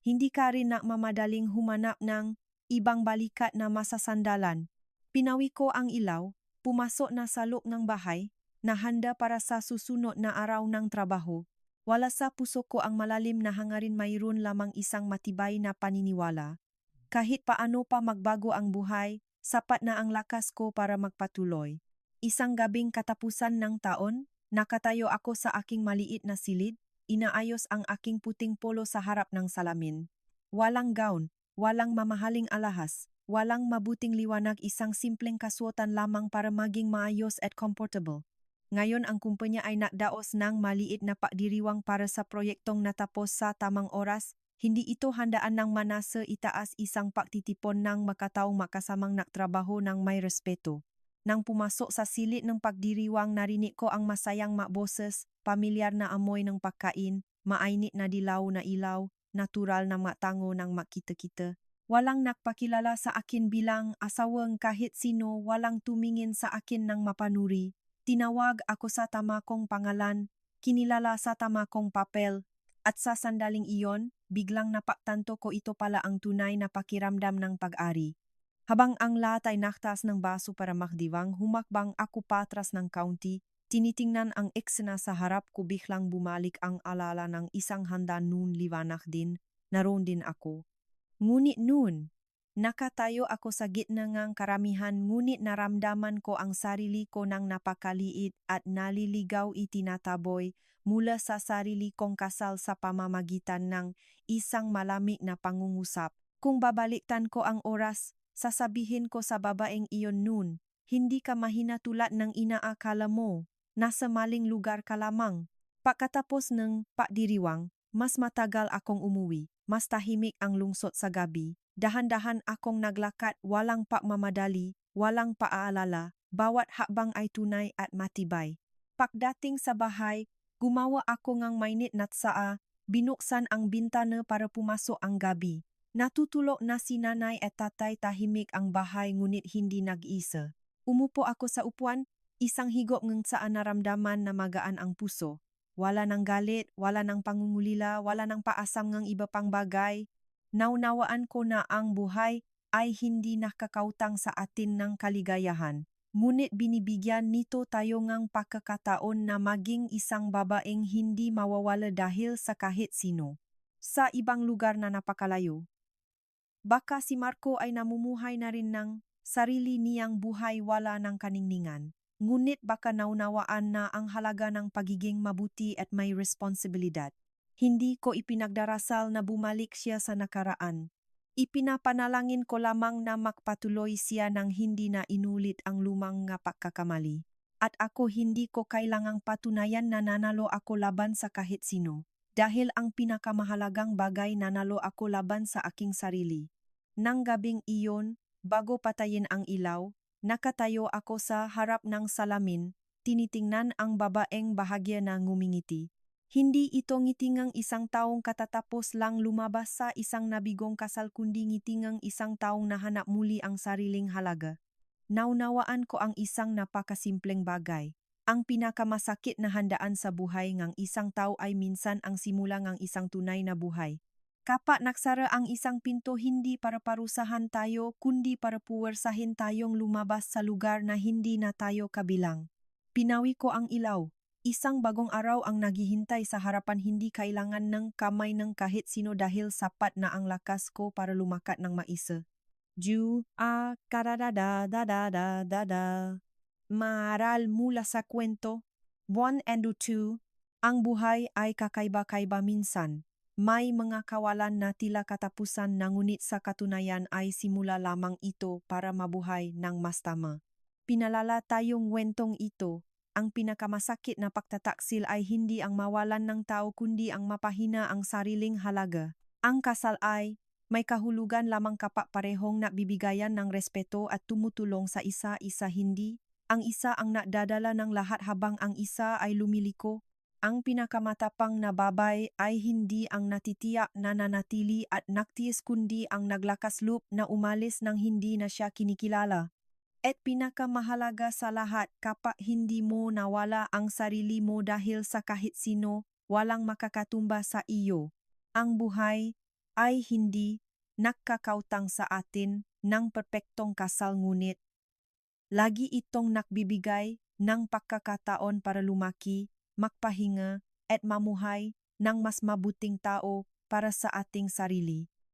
Hindi ka rin mamadaling humanap ng ibang balikat na masasandalan. Pinawi ko ang ilaw, pumasok na sa loob ng bahay, na handa para sa susunod na araw ng trabaho. Wala sa puso ko ang malalim na hangarin mayroon lamang isang matibay na paniniwala. Kahit paano pa magbago ang buhay, sapat na ang lakas ko para magpatuloy. Isang gabing katapusan ng taon, nakatayo ako sa aking maliit na silid, inaayos ang aking puting polo sa harap ng salamin. Walang gown, walang mamahaling alahas, walang mabuting liwanag, isang simpleng kasuotan lamang para maging maayos at comfortable. Ngayon ang kumpanya ay nakdaos ng maliit na pagdiriwang para sa proyektong natapos sa tamang oras. Hindi ito handaan ng manasa itaas isang pagtitipon ng makataong makasamang nagtrabaho ng may respeto. Nang pumasok sa silid ng pagdiriwang narinig ko ang masayang boses, pamilyar na amoy ng pagkain, mainit na dilaw na ilaw, natural na matango ng makita-kita. Walang nagpakilala sa akin bilang asawang kahit sino, walang tumingin sa akin ng mapanuri. Tinawag ako sa tama kong pangalan, kinilala sa tama kong papel, at sa sandaling iyon, biglang napagtanto ko ito pala ang tunay na pakiramdam ng pag-ari. Habang ang lahat ay naktas ng baso para makdiwang, humakbang ako patras ng kaunti, tinitingnan ang eksena sa harap ko, biglang bumalik ang alala ng isang handa noon liwanag din, naroon din ako. Ngunit noon, nakatayo ako sa gitna ng karamihan, ngunit naramdaman ko ang sarili ko ng napakaliit at naliligaw, itinataboy mula sa sarili kong kasal sa pamamagitan ng isang malamig na pangungusap. Kung babalikan ko ang oras, sasabihin ko sa babaeng iyon noon, hindi ka mahina tulad ng inaakala mo, nasa maling lugar ka lamang. Pagkatapos ng pagdiriwang, mas matagal akong umuwi, mas tahimik ang lungsod sa gabi. Dahan-dahan akong naglakad, walang pagmamadali, walang paaalala, bawat hakbang ay tunay at matibay. Pagdating sa bahay, gumawa ako ng mainit na tsaa, binuksan ang bintana para pumasok ang gabi. Natutulog na si nanay at tatay, tahimik ang bahay ngunit hindi nag-isa. Umupo ako sa upuan, isang higop ng saan naramdaman na magaan ang puso. Wala ng galit, wala ng pangungulila, wala ng paasam ng iba pang bagay. Naunawaan ko na ang buhay ay hindi nakakautang sa atin ng kaligayahan. Ngunit binibigyan nito tayo ng pagkakataon na maging isang babaeng hindi mawawala dahil sa kahit sino. Sa ibang lugar na napakalayo, baka si Marco ay namumuhay na rin ng sarili niyang buhay, wala ng kaningningan. Ngunit baka naunawaan na ang halaga ng pagiging mabuti at may responsibilidad. Hindi ko ipinagdarasal na bumalik siya sa nakaraan. Ipinapanalangin ko lamang na magpatuloy siya nang hindi na inulit ang lumang nga pagkakamali. At ako hindi ko kailangang patunayan na nanalo ako laban sa kahit sino. Dahil ang pinakamahalagang bagay, nanalo ako laban sa aking sarili. Nang gabing iyon, bago patayin ang ilaw, nakatayo ako sa harap ng salamin, tinitingnan ang babaeng bahagya na ngumingiti. Hindi ito ngitingang isang taong katatapos lang lumabas sa isang nabigong kasal, kundi ngitingang isang taong nahanap muli ang sariling halaga. Naunawaan ko ang isang napakasimpleng bagay. Ang pinakamasakit na handaan sa buhay ng isang tao ay minsan ang simula ng isang tunay na buhay. Kapag nagsara ang isang pinto, hindi para parusahan tayo, kundi para puwersahin tayong lumabas sa lugar na hindi na tayo kabilang. Pinawi ko ang ilaw. Isang bagong araw ang naghihintay sa harapan, hindi kailangan ng kamay ng kahit sino dahil sapat na ang lakas ko para lumakat ng maisa. Karadada. Maaral mula sa kwento, 1 and 2, ang buhay ay kakaiba-kaiba minsan. May mga kawalan na tila katapusan na ngunit sa katunayan ay simula lamang ito para mabuhay ng mas tama. Pinalala tayong wentong ito, ang pinakamasakit na pagtataksil ay hindi ang mawalan ng tao kundi ang mapahina ang sariling halaga. Ang kasal ay may kahulugan lamang kapag parehong nabibigayan ng respeto at tumutulong sa isa-isa, hindi ang isa ang nadadala ng lahat habang ang isa ay lumiliko. Ang pinakamatapang na babay ay hindi ang natitiyak na nanatili at naktiis kundi ang naglakas loob na umalis nang hindi na siya kinikilala. At pinakamahalaga sa lahat, kapag hindi mo nawala ang sarili mo dahil sa kahit sino, walang makakatumba sa iyo. Ang buhay ay hindi nakakautang sa atin ng perpektong kasal, ngunit lagi itong nagbibigay ng pagkakataon para lumaki, magpahinga at mamuhay ng mas mabuting tao para sa ating sarili.